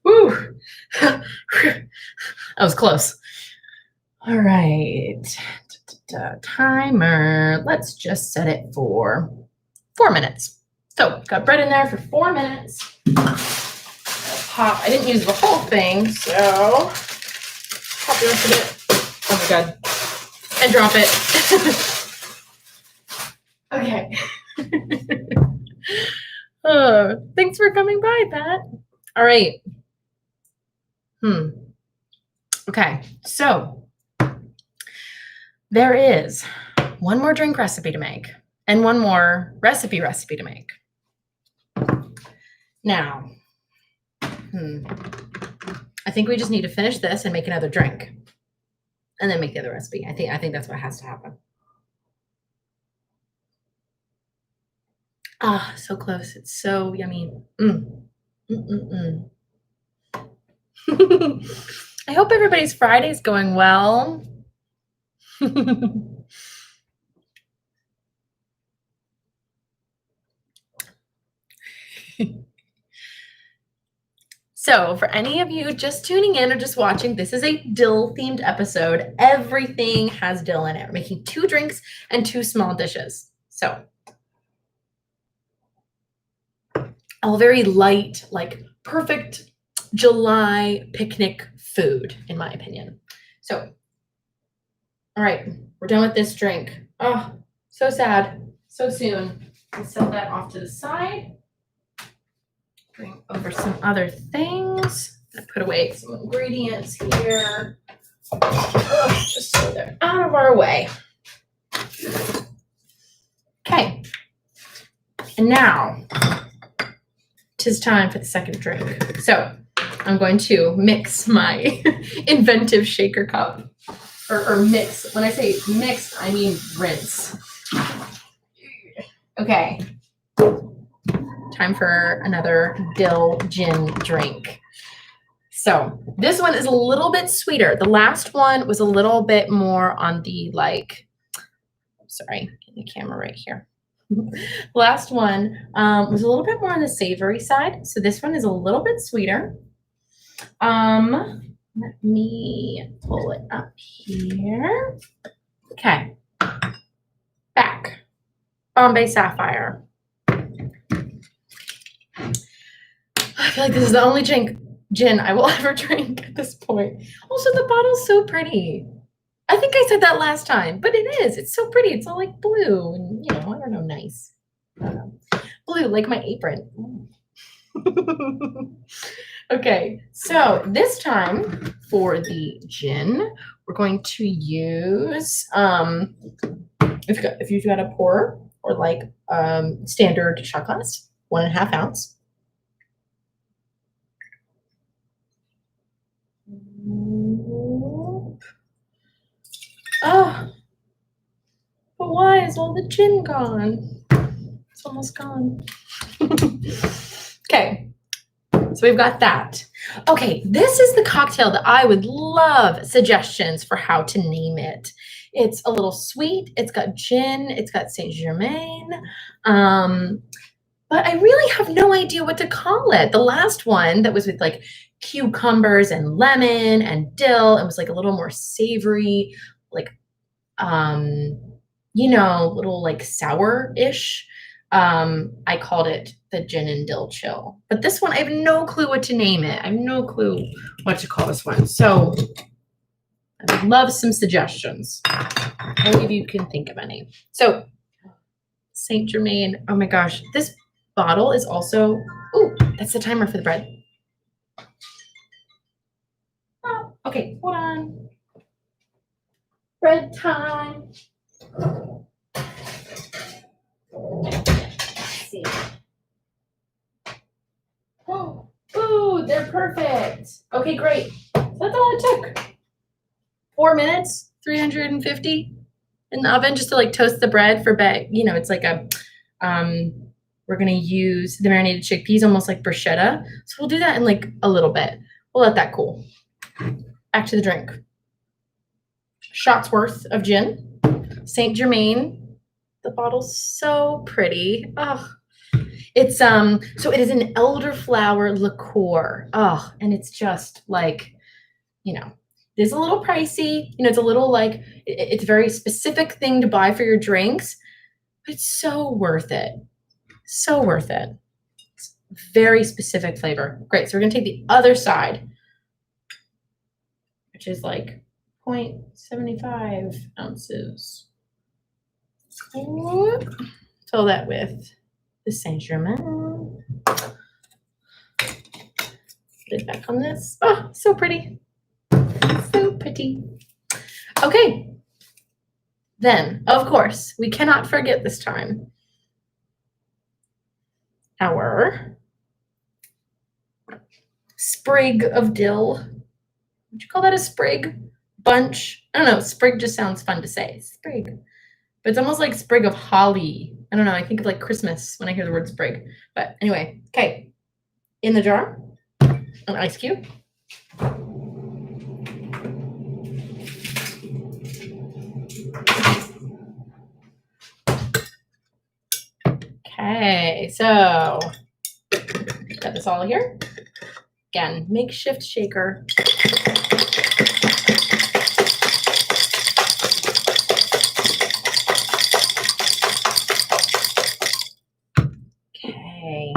Woo. That was close. All right. Timer. Let's just set it for 4 minutes. So got bread in there for 4 minutes. I didn't use the whole thing, so pop the rest of it. Oh my God. And drop it. Okay. Thanks for coming by, Pat. All right. Okay, so there is one more drink recipe to make and one more recipe to make. Now, I think we just need to finish this and make another drink and then make the other recipe. I think that's what has to happen. Ah, so close. It's so yummy. I hope everybody's Friday's going well. So for any of you just tuning in or just watching, this is a dill themed episode. Everything has dill in it. We're making 2 drinks and 2 small dishes. So all very light, like perfect July picnic food, in my opinion. So, all right, we're done with this drink. Oh, so sad, so soon. Let's set that off to the side. Bring over some other things. I'm gonna put away some ingredients here. Just so they're out of our way. Okay, and now 'tis time for the second drink. So I'm going to mix my inventive shaker cup, or mix. When I say mix, I mean rinse. Okay, time for another dill gin drink. So this one is a little bit sweeter. The last one was a little bit more on the sorry, get the camera right here. The last one was a little bit more on the savory side. So this one is a little bit sweeter. Let me pull it up here. Okay. Back. Bombay Sapphire. I feel like this is the only gin I will ever drink at this point. Also, the bottle's so pretty. I think I said that last time, but it is. It's so pretty. It's all like blue and, I don't know, nice. I don't know. Blue, like my apron. Okay, so this time for the gin, we're going to use, if you've got a pour or like standard shot glass, 1.5 ounce. Oh, all the gin gone? It's almost gone. Okay, so we've got that. Okay, this is the cocktail that I would love suggestions for how to name it. It's a little sweet. It's got gin. It's got Saint Germain. But I really have no idea what to call it. The last one that was with like cucumbers and lemon and dill, it was like a little more savory, like little like sour-ish. I called it the gin and dill chill. But this one, I have no clue what to name it. I have no clue what to call this one. So I would love some suggestions. Maybe if you can think of any. So Saint Germain, oh my gosh, this bottle is also, ooh, that's the timer for the bread. Oh, okay, hold on. Bread time. Let's see. Oh, ooh, they're perfect. Okay, great. So that's all it took. 4 minutes, 350 in the oven just to like toast the bread for bed. You know, it's like a, we're gonna use the marinated chickpeas, almost like bruschetta. So we'll do that in like a little bit. We'll let that cool. Back to the drink. Shot's worth of gin. Saint Germain. The bottle's so pretty. Oh, it's so it is an elderflower liqueur. Oh, and it's just like, you know, it is a little pricey. You know, it's a little like it's a very specific thing to buy for your drinks, but it's so worth it. So worth it. It's very specific flavor. Great. So we're gonna take the other side, which is like 0.75 ounces. Fill that with the Saint Germain. Put it back on this. Oh, so pretty. So pretty. Okay. Then, of course, we cannot forget this time our sprig of dill. Would you call that a sprig? Bunch? I don't know. Sprig just sounds fun to say. Sprig. But it's almost like sprig of holly. I don't know. I think of like Christmas when I hear the word sprig. But anyway, okay. In the jar, an ice cube. Okay, so got this all here. Again, makeshift shaker. Okay.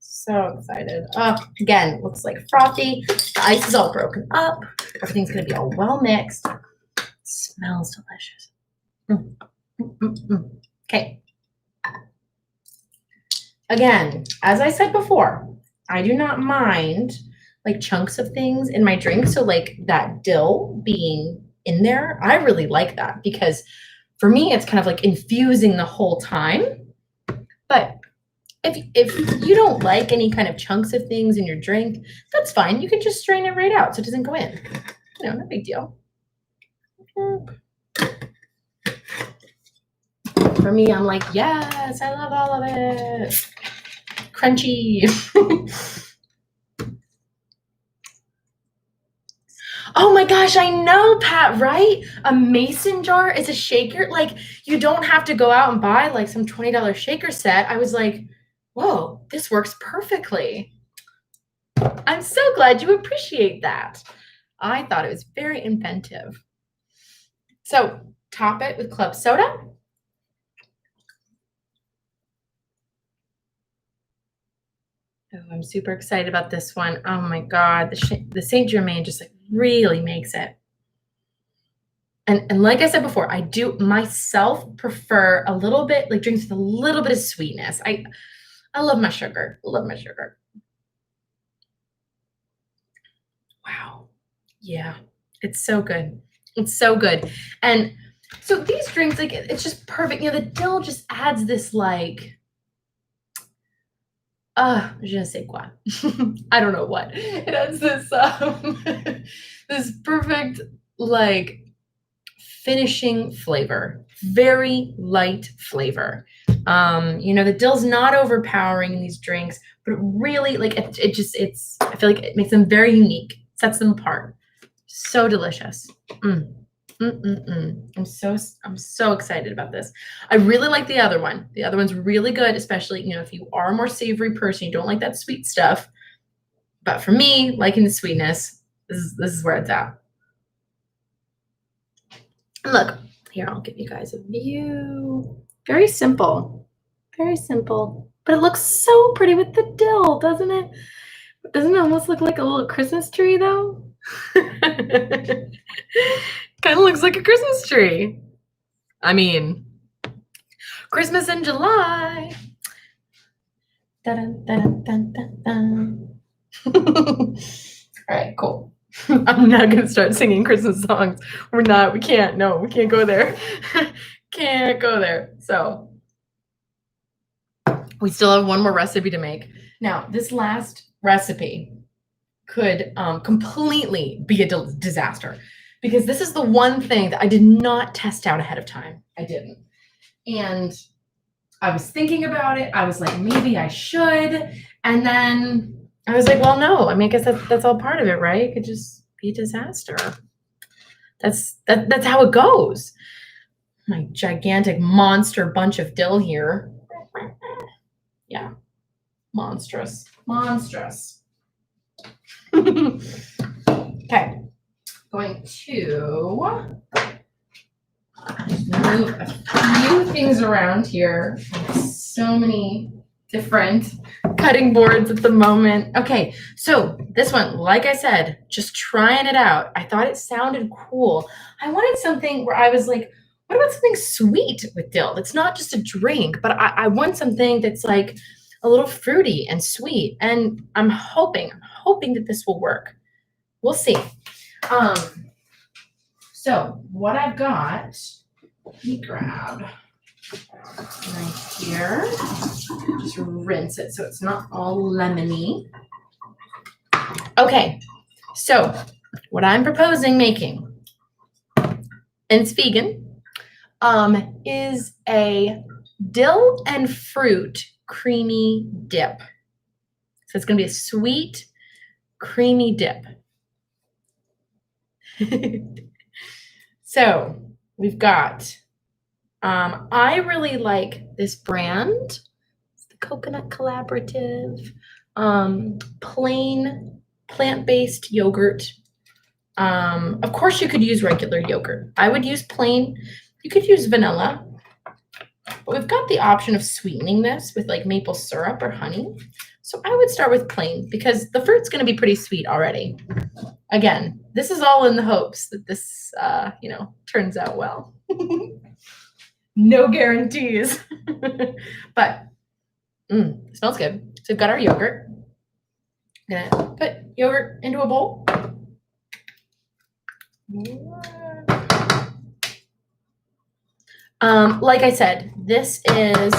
So excited. Oh, again, looks like frothy. The ice is all broken up. Everything's gonna be all well mixed. It smells delicious. Okay. Again, as I said before, I do not mind like chunks of things in my drink. So like that dill being in there, I really like that because for me, it's kind of like infusing the whole time. But if you don't like any kind of chunks of things in your drink, that's fine. You can just strain it right out so it doesn't go in. You know, no big deal. For me, I'm like, yes, I love all of it. Crunchy. Oh my gosh, I know, Pat, right? A mason jar is a shaker. Like, you don't have to go out and buy like some $20 shaker set. I was like, whoa, this works perfectly. I'm so glad you appreciate that. I thought it was very inventive. So, top it with club soda. Oh, I'm super excited about this one. Oh my God, the Saint Germain just like really makes it. And like I said before, I do myself prefer a little bit, like drinks with a little bit of sweetness. I love my sugar. Love my sugar. Wow. Yeah, it's so good. It's so good. And so these drinks, like it's just perfect. You know, the dill just adds this like je ne sais quoi. I don't know what. It has this this perfect like finishing flavor, very light flavor. The dill's not overpowering in these drinks, but it really like I feel like it makes them very unique, sets them apart. So delicious. I'm so excited about this. I really like the other one. The other one's really good, especially, if you are a more savory person, you don't like that sweet stuff. But for me, liking the sweetness, this is where it's at. And look, here, I'll give you guys a view. Very simple. Very simple. But it looks so pretty with the dill, doesn't it? Doesn't it almost look like a little Christmas tree, though? Kind of looks like a Christmas tree. I mean, Christmas in July. Dun, dun, dun, dun, dun. All right, cool. I'm not going to start singing Christmas songs. We can't go there. Can't go there. So we still have one more recipe to make. Now, this last recipe could completely be a disaster, because this is the one thing that I did not test out ahead of time. I didn't. And I was thinking about it. I was like, maybe I should. And then I was like, well, no. I mean, I guess that's all part of it, right? It could just be a disaster. That's how it goes. My gigantic monster bunch of dill here. Yeah. Monstrous. Okay. Going to move a few things around here. So many different cutting boards at the moment. Okay, so this one, like I said, just trying it out. I thought it sounded cool. I wanted something where I was like, what about something sweet with dill? It's not just a drink, but I want something that's like a little fruity and sweet. And I'm hoping that this will work. We'll see. So what I've got, let me grab right here. Just rinse it so it's not all lemony. Okay, so what I'm proposing making, and it's vegan, is a dill and fruit creamy dip. So it's going to be a sweet, creamy dip. So we've got, I really like this brand. It's the Coconut Collaborative, plain plant-based yogurt. Of course you could use regular yogurt. I would use plain. You could use vanilla, but we've got the option of sweetening this with like maple syrup or honey. So I would start with plain because the fruit's going to be pretty sweet already. Again, this is all in the hopes that this, turns out well. No guarantees, but it smells good. So we've got our yogurt. I'm gonna put yogurt into a bowl. Like I said, this is,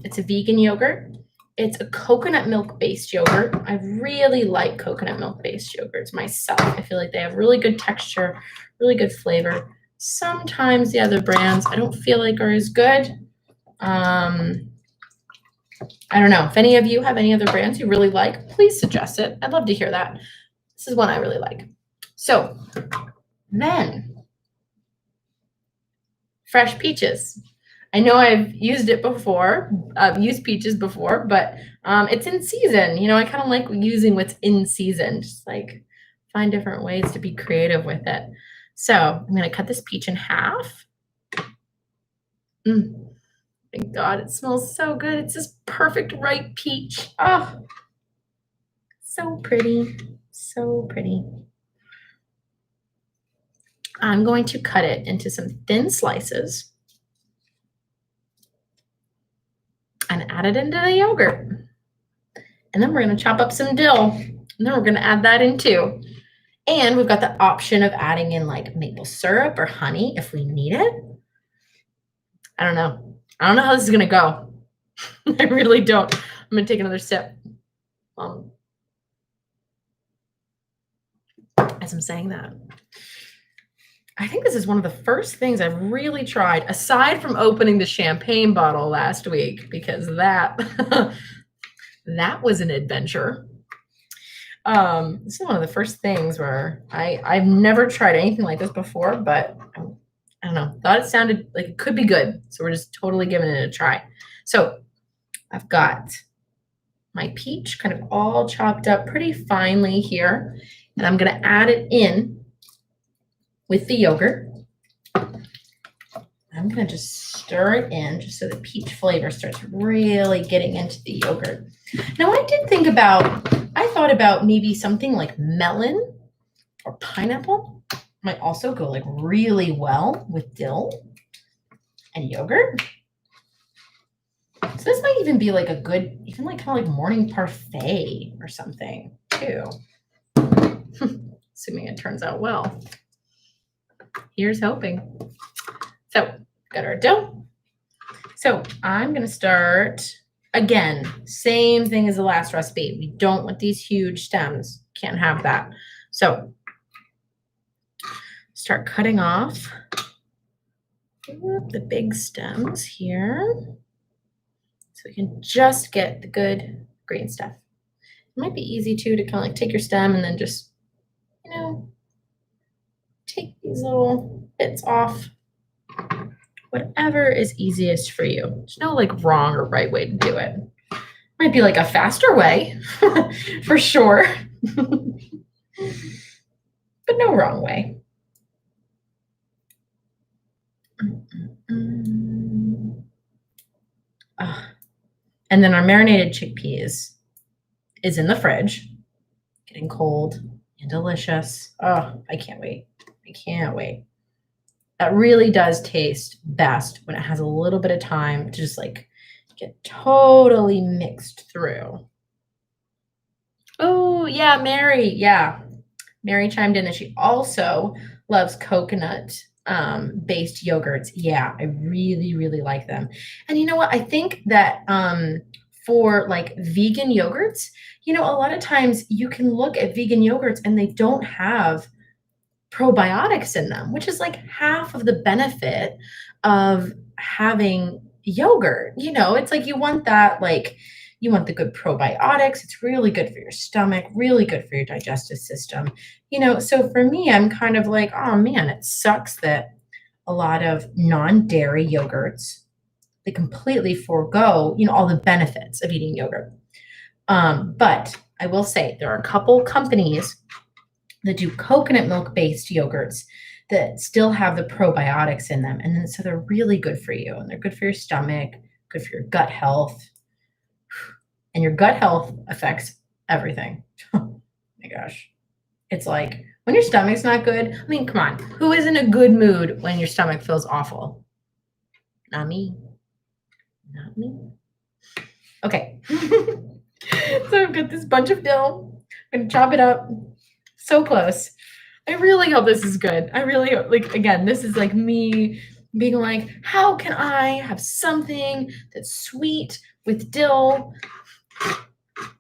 it's a vegan yogurt. It's a coconut milk-based yogurt. I really like coconut milk-based yogurts myself. I feel like they have really good texture, really good flavor. Sometimes the other brands I don't feel like are as good. I don't know. If any of you have any other brands you really like, please suggest it. I'd love to hear that. This is one I really like. So then, fresh peaches. I know I've used it before. I've used peaches before, but it's in season. I kind of like using what's in season. Just like find different ways to be creative with it. So I'm going to cut this peach in half. Thank God, it smells so good. It's this perfect ripe peach. Oh, so pretty. So pretty. I'm going to cut it into some thin slices and add it into the yogurt. And then we're going to chop up some dill. And then we're going to add that in too. And we've got the option of adding in like maple syrup or honey if we need it. I don't know. I don't know how this is going to go. I really don't. I'm going to take another sip. As I'm saying that. I think this is one of the first things I've really tried, aside from opening the champagne bottle last week, because that that was an adventure. This is one of the first things where I've never tried anything like this before, but I don't know, thought it sounded like it could be good. So we're just totally giving it a try. So I've got my peach kind of all chopped up pretty finely here, and I'm going to add it in with the yogurt. I'm going to just stir it in just so the peach flavor starts really getting into the yogurt. Now, I thought about maybe something like melon or pineapple might also go like really well with dill and yogurt. So this might even be like a good, even like kind of like morning parfait or something too. Assuming it turns out well. Here's hoping. So got our dough. So I'm going to start, again, same thing as the last recipe. We don't want these huge stems. Can't have that. So start cutting off the big stems here, so we can just get the good green stuff. It might be easy too to kind of like take your stem and then just, you know, take these little bits off. Whatever is easiest for you. There's no like wrong or right way to do it. Might be like a faster way for sure, but no wrong way. And then our marinated chickpeas is in the fridge, getting cold and delicious. Oh, I can't wait. I can't wait. That really does taste best when it has a little bit of time to just like get totally mixed through. Oh, yeah, Mary. Yeah. Mary chimed in and she also loves coconut based yogurts. Yeah, I really, really like them. And you know what? I think that for like vegan yogurts, you know, a lot of times you can look at vegan yogurts and they don't have probiotics in them, which is like half of the benefit of having yogurt. You know, it's like you want that, like you want the good probiotics. It's really good for your stomach, really good for your digestive system. You know, so for me, I'm kind of like, oh man, it sucks that a lot of non-dairy yogurts, they completely forego, you know, all the benefits of eating yogurt. But I will say there are a couple companies that do coconut milk based yogurts that still have the probiotics in them. And then so they're really good for you and they're good for your stomach, good for your gut health. And your gut health affects everything. Oh my gosh. It's like when your stomach's not good, I mean, come on, who is in a good mood when your stomach feels awful? Not me. Not me. Okay. So I've got this bunch of dill. I'm going to chop it up. So close. I really hope this is good. I really hope, like, again, this is like me being like, how can I have something that's sweet with dill?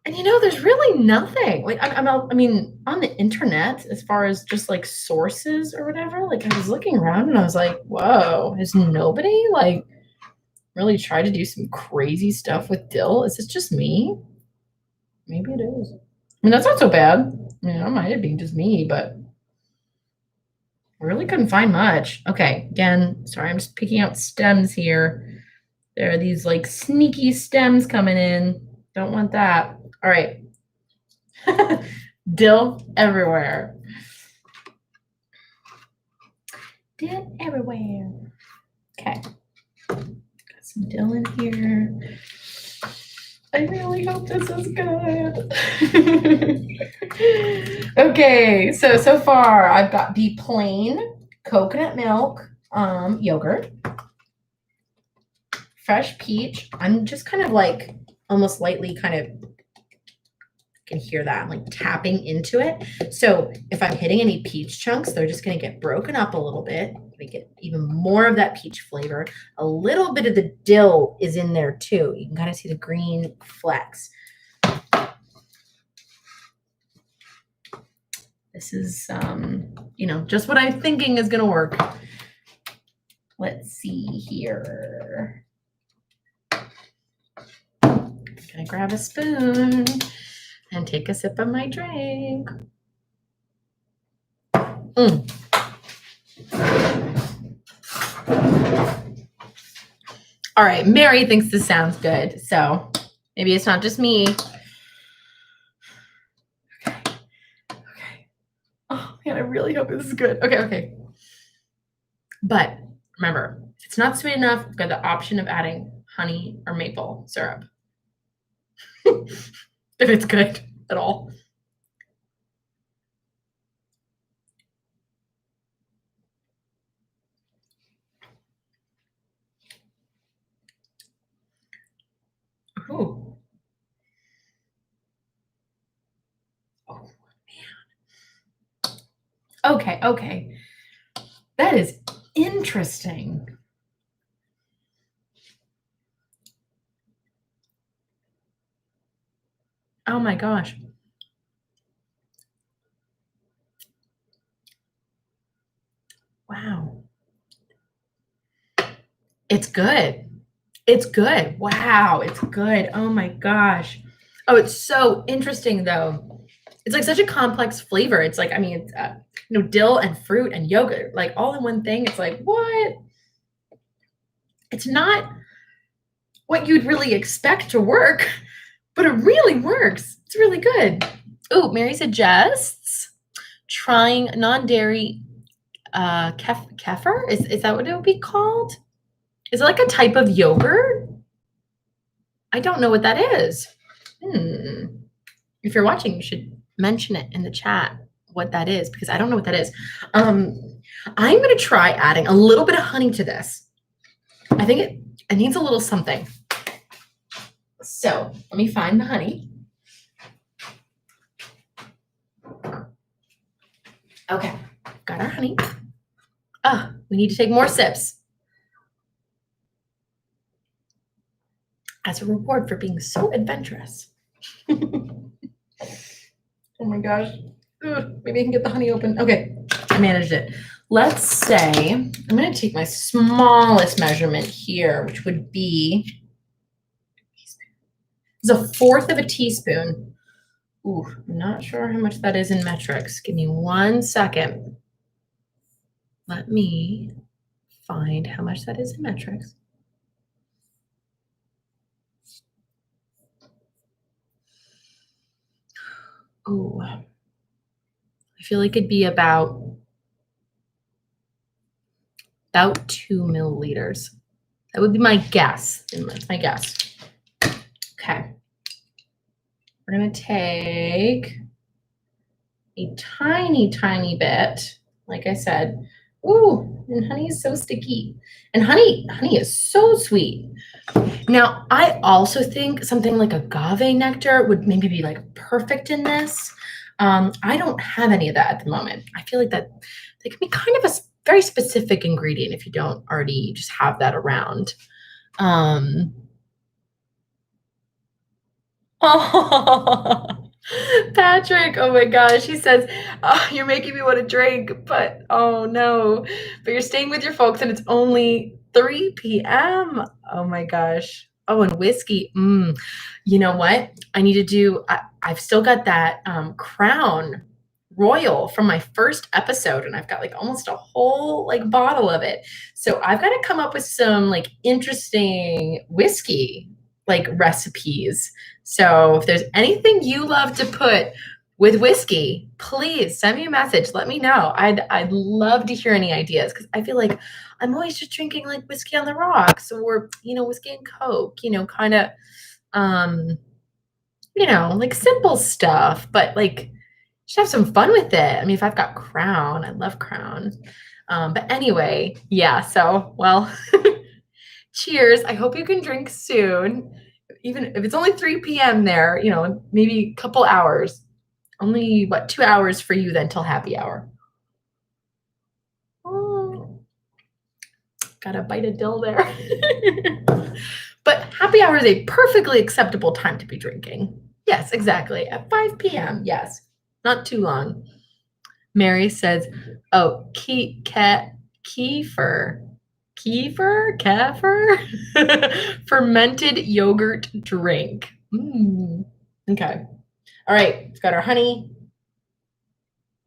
And you know, there's really nothing. Like, I mean, on the internet, as far as just like sources or whatever, like I was looking around and I was like, whoa, has nobody like really tried to do some crazy stuff with dill? Is this just me? Maybe it is. I mean, that's not so bad. You know, it might have been just me, but I really couldn't find much. Okay, again, sorry, I'm just picking out stems here. There are these like sneaky stems coming in. Don't want that. All right. Dill everywhere. Dill everywhere. Okay. Got some dill in here. I really hope this is good. Okay, so far I've got the plain coconut milk yogurt, fresh peach. I'm just kind of like almost lightly kind of can hear that. I'm like tapping into it. So if I'm hitting any peach chunks, they're just going to get broken up a little bit. We get even more of that peach flavor. A little bit of the dill is in there too. You can kind of see the green flecks. The This is, just what I'm thinking is going to work. Let's see here. Gonna grab a spoon and take a sip of my drink. All right, Mary thinks this sounds good, so maybe it's not just me. Okay. Oh man, I really hope this is good. Okay. But remember, if it's not sweet enough, you've got the option of adding honey or maple syrup. If it's good at all. Ooh. Oh man. Okay. That is interesting. Oh my gosh. Wow. It's good. It's good. Wow, it's good. Oh my gosh. Oh, it's so interesting though. It's like such a complex flavor. It's like, I mean, it's dill and fruit and yogurt, like all in one thing. It's like, what? It's not what you'd really expect to work, but it really works. It's really good. Oh, Mary suggests trying non-dairy kefir. Is that what it would be called? Is it like a type of yogurt? I don't know what that is. If you're watching, you should mention it in the chat what that is, because I don't know what that is. I'm going to try adding a little bit of honey to this. I think it needs a little something. So let me find the honey. Okay, got our honey. We need to take more sips as a reward for being so adventurous. Oh my gosh. Maybe I can get the honey open. Okay, I managed it. Let's say, I'm going to take my smallest measurement here, which would be, it's 1/4 of a teaspoon. Ooh, I'm not sure how much that is in metrics. Give me 1 second. Let me find how much that is in metrics. Oh, I feel like it'd be about 2 milliliters. That would be my guess. That's my guess. Okay. We're going to take a tiny, tiny bit, like I said. Ooh, and honey is so sticky. And honey is so sweet. Now, I also think something like agave nectar would maybe be like perfect in this. I don't have any of that at the moment. I feel like that can be kind of a very specific ingredient if you don't already just have that around. Oh, Patrick, oh my gosh, he says, you're making me want to drink, but oh no, but you're staying with your folks and it's only 3 p.m. Oh my gosh. Oh, and whiskey. You know what? I need to do, I've still got that Crown Royal from my first episode, and I've got like almost a whole like bottle of it. So I've got to come up with some like interesting whiskey like recipes. So if there's anything you love to put with whiskey, please send me a message. Let me know. I'd love to hear any ideas, because I feel like I'm always just drinking like whiskey on the rocks or, whiskey and Coke, kind of, like simple stuff, but like just have some fun with it. I mean, if I've got Crown, I love Crown. But anyway, yeah. So, well, cheers. I hope you can drink soon. Even if it's only 3 p.m. there, maybe a couple hours. Only, 2 hours for you then till happy hour. Oh, got a bite of dill there. But happy hour is a perfectly acceptable time to be drinking. Yes, exactly. At 5 p.m. Yes, not too long. Mary says, oh, kefir, fermented yogurt drink. Okay. All right, we've got our honey.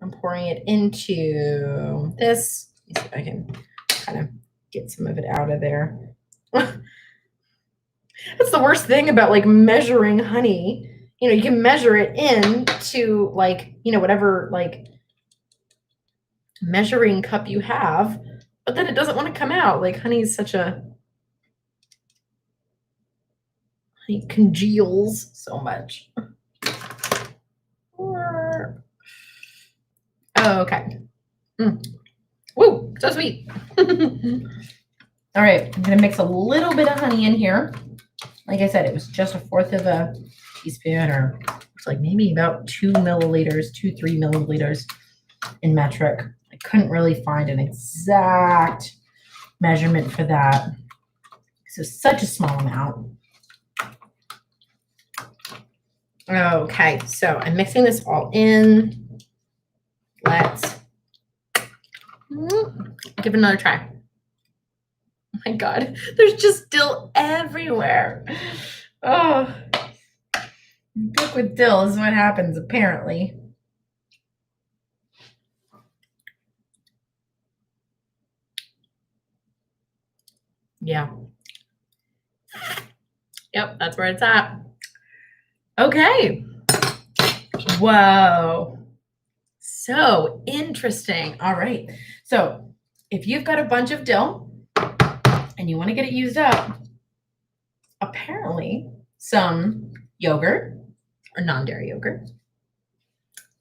I'm pouring it into this. Let me see if I can kind of get some of it out of there. That's the worst thing about like measuring honey. You know, you can measure it into like, you know, whatever like measuring cup you have, but then it doesn't want to come out. Like honey is such a, honey congeals so much. Okay. Woo, so sweet. All right, I'm gonna mix a little bit of honey in here. Like I said, it was just 1/4 of a teaspoon, or it's like maybe about 2 milliliters, 2-3 milliliters in metric. I couldn't really find an exact measurement for that. So such a small amount. Okay, so I'm mixing this all in. Let's give it another try. Oh my God, there's just dill everywhere. Oh, book with dill is what happens apparently. Yeah. Yep, that's where it's at. Okay. Whoa. So interesting. All right. So if you've got a bunch of dill and you want to get it used up, apparently some yogurt or non-dairy yogurt,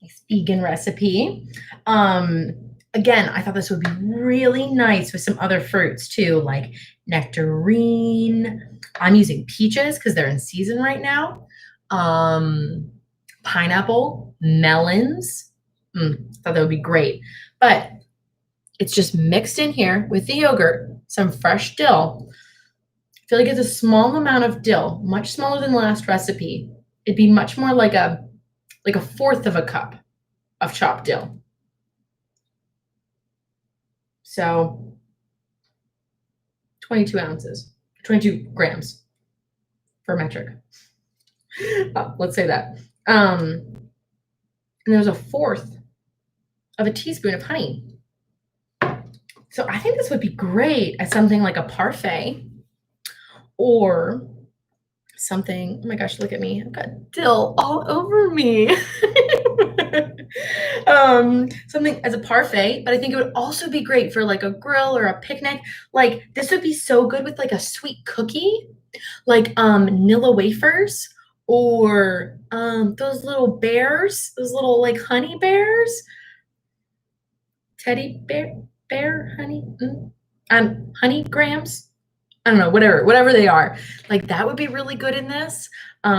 nice vegan recipe. Again, I thought this would be really nice with some other fruits too, like nectarine. I'm using peaches because they're in season right now. Pineapple, melons. Thought that would be great. But it's just mixed in here with the yogurt, some fresh dill. I feel like it's a small amount of dill, much smaller than the last recipe. It'd be much more like a 1/4 of a cup of chopped dill. So 22 ounces, 22 grams per metric. Let's say that. And there's 1/4 of a teaspoon of honey. So I think this would be great as something like a parfait or something. Oh my gosh, look at me. I've got dill all over me. Something as a parfait, but I think it would also be great for like a grill or a picnic. Like this would be so good with like a sweet cookie, like Nilla wafers, or those little bears, those little like honey bears, teddy bear honey, honey grams. I don't know, whatever they are. Like that would be really good in this.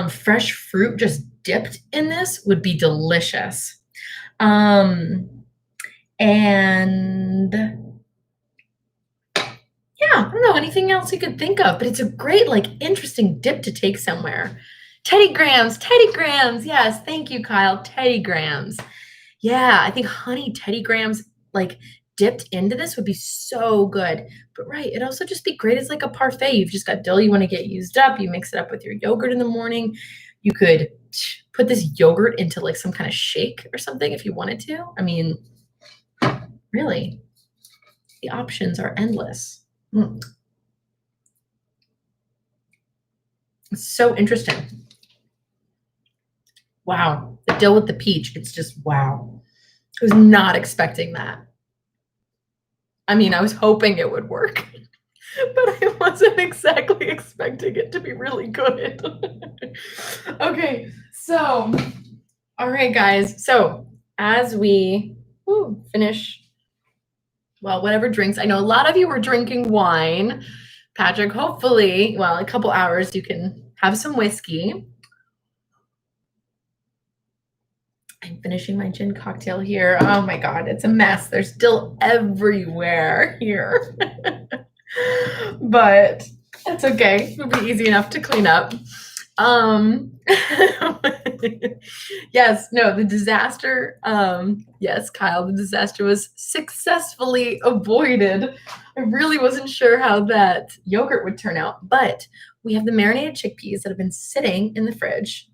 Fresh fruit just dipped in this would be delicious. And yeah, I don't know, anything else you could think of, but it's a great, like, interesting dip to take somewhere. Teddy grams. Yes, thank you, Kyle. Teddy grams. Yeah, I think honey Teddy grams, like, dipped into this would be so good. But right, it'd also just be great as like a parfait. You've just got dill you want to get used up. You mix it up with your yogurt in the morning. You could put this yogurt into like some kind of shake or something if you wanted to. I mean, really, the options are endless. It's so interesting. Wow, the dill with the peach, it's just wow. I was not expecting that. I mean, I was hoping it would work, but I wasn't exactly expecting it to be really good. Okay, so, all right, guys. So as we finish, well, whatever drinks, I know a lot of you were drinking wine. Patrick, hopefully, well, a couple hours, you can have some whiskey. I'm finishing my gin cocktail here. Oh my God, it's a mess. There's dill everywhere here. But that's okay. It'll be easy enough to clean up. Yes, no, the disaster. Yes, Kyle, the disaster was successfully avoided. I really wasn't sure how that yogurt would turn out, but we have the marinated chickpeas that have been sitting in the fridge,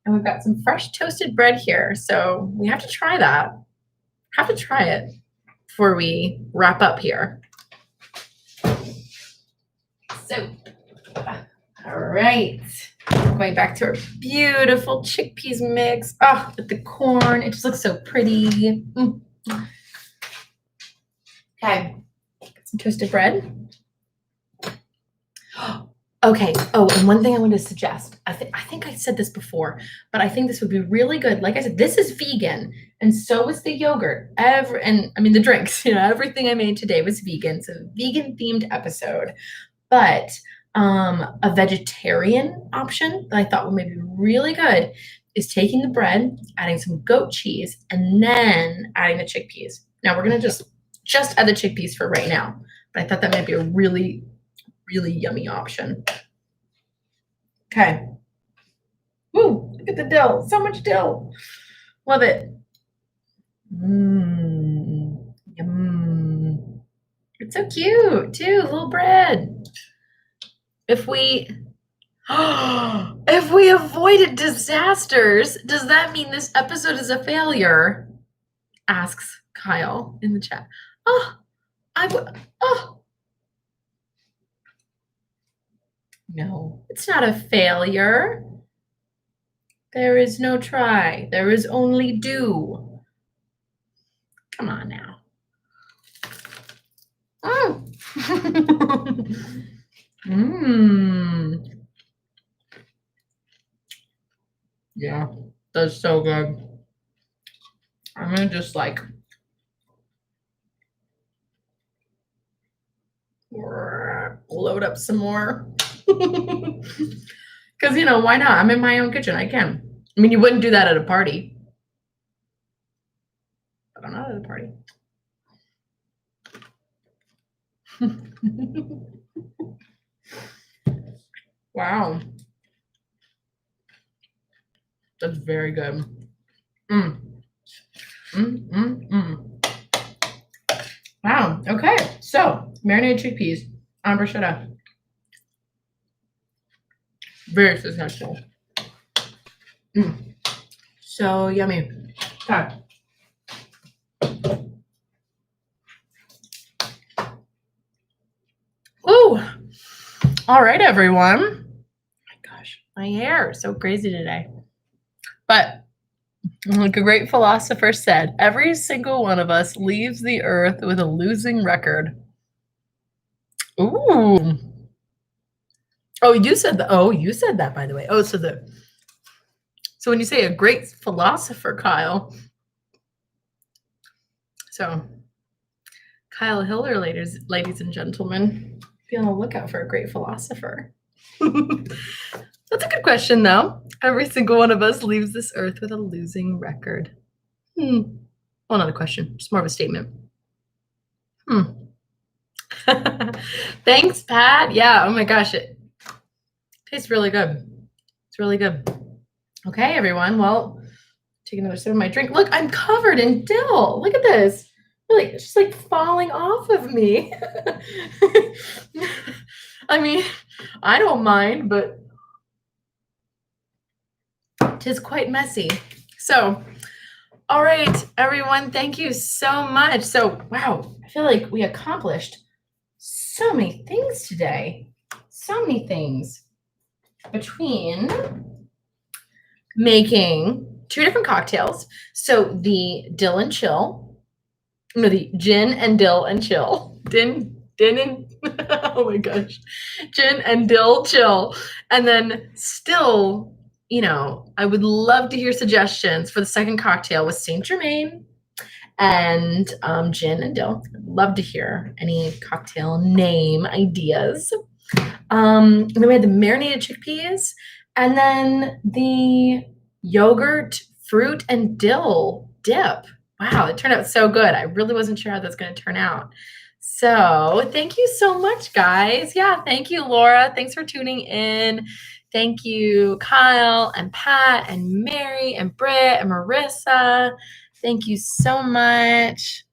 and we've got some fresh toasted bread here. So we have to try that. Have to try it before we wrap up here. So, all right. Going back to our beautiful chickpeas mix. Oh, with the corn. It just looks so pretty. Okay. Get some toasted bread. Okay. Oh, and one thing I wanted to suggest. I think I said this before, but I think this would be really good. Like I said, this is vegan, and so is the yogurt. The drinks. Everything I made today was vegan. So vegan themed episode. But a vegetarian option that I thought would maybe be really good is taking the bread, adding some goat cheese, and then adding the chickpeas. Now we're gonna just add the chickpeas for right now, but I thought that might be a really, really yummy option. Okay. Woo! Look at the dill. So much dill. Love it. Yum. It's so cute too. Little bread. If we avoided disasters, does that mean this episode is a failure? Asks Kyle in the chat. No, it's not a failure. There is no try. There is only do. Come on now. Yeah, that's so good. I'm gonna just load up some more. Because, why not? I'm in my own kitchen. I can. I mean, you wouldn't do that at a party. But I'm not at a party. Wow. That's very good. Wow. Okay. So, marinated chickpeas on bruschetta. Very successful. So yummy. Okay. Ooh. All right, everyone. Oh my gosh, my hair is so crazy today. But like a great philosopher said, every single one of us leaves the earth with a losing record. Ooh. Oh, you said that. Oh, you said that, by the way. Oh, so when you say a great philosopher, Kyle. So, Kyle Hiller, ladies and gentlemen, be on the lookout for a great philosopher. That's a good question, though. Every single one of us leaves this earth with a losing record. Well, not a question, just more of a statement. Thanks, Pat. Yeah, oh my gosh, it tastes really good. It's really good. Okay, everyone. Well, take another sip of my drink. Look, I'm covered in dill. Look at this. It's just like falling off of me. I mean, I don't mind, but it is quite messy. So, all right, everyone, thank you so much. So, wow, I feel like we accomplished so many things today. So many things between making 2 different cocktails. So the dill and chill. No, the gin and dill and chill. Din and oh my gosh. Gin and dill chill. And then still, I would love to hear suggestions for the second cocktail with Saint Germain and gin and dill. I'd love to hear any cocktail name ideas. And then we had the marinated chickpeas, and then the yogurt, fruit, and dill dip. Wow, it turned out so good. I really wasn't sure how that's going to turn out. So thank you so much, guys. Yeah, thank you, Laura. Thanks for tuning in. Thank you, Kyle and Pat and Mary and Britt and Marissa. Thank you so much.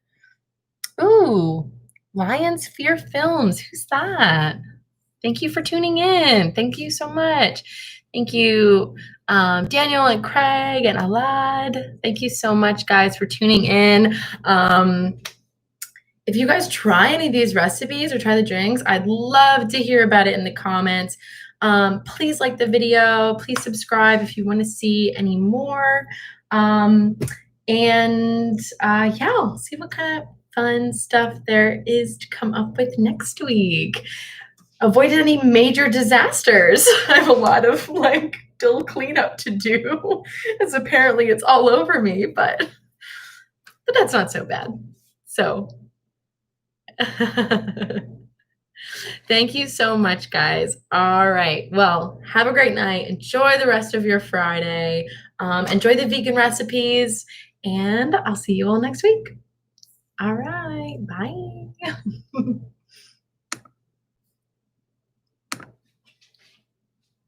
Ooh, Lions Fear Films. Who's that? Thank you for tuning in. Thank you so much. Thank you, Daniel and Craig and Alad. Thank you so much, guys, for tuning in. If you guys try any of these recipes or try the drinks, I'd love to hear about it in the comments. Please like the video. Please subscribe if you want to see any more. Yeah, I'll see what kind of fun stuff there is to come up with next week. Avoid any major disasters. I have a lot of like dill cleanup to do, as apparently it's all over me, but that's not so bad. So thank you so much, guys. All right. Well, have a great night. Enjoy the rest of your Friday. Enjoy the vegan recipes, and I'll see you all next week. All right. Bye.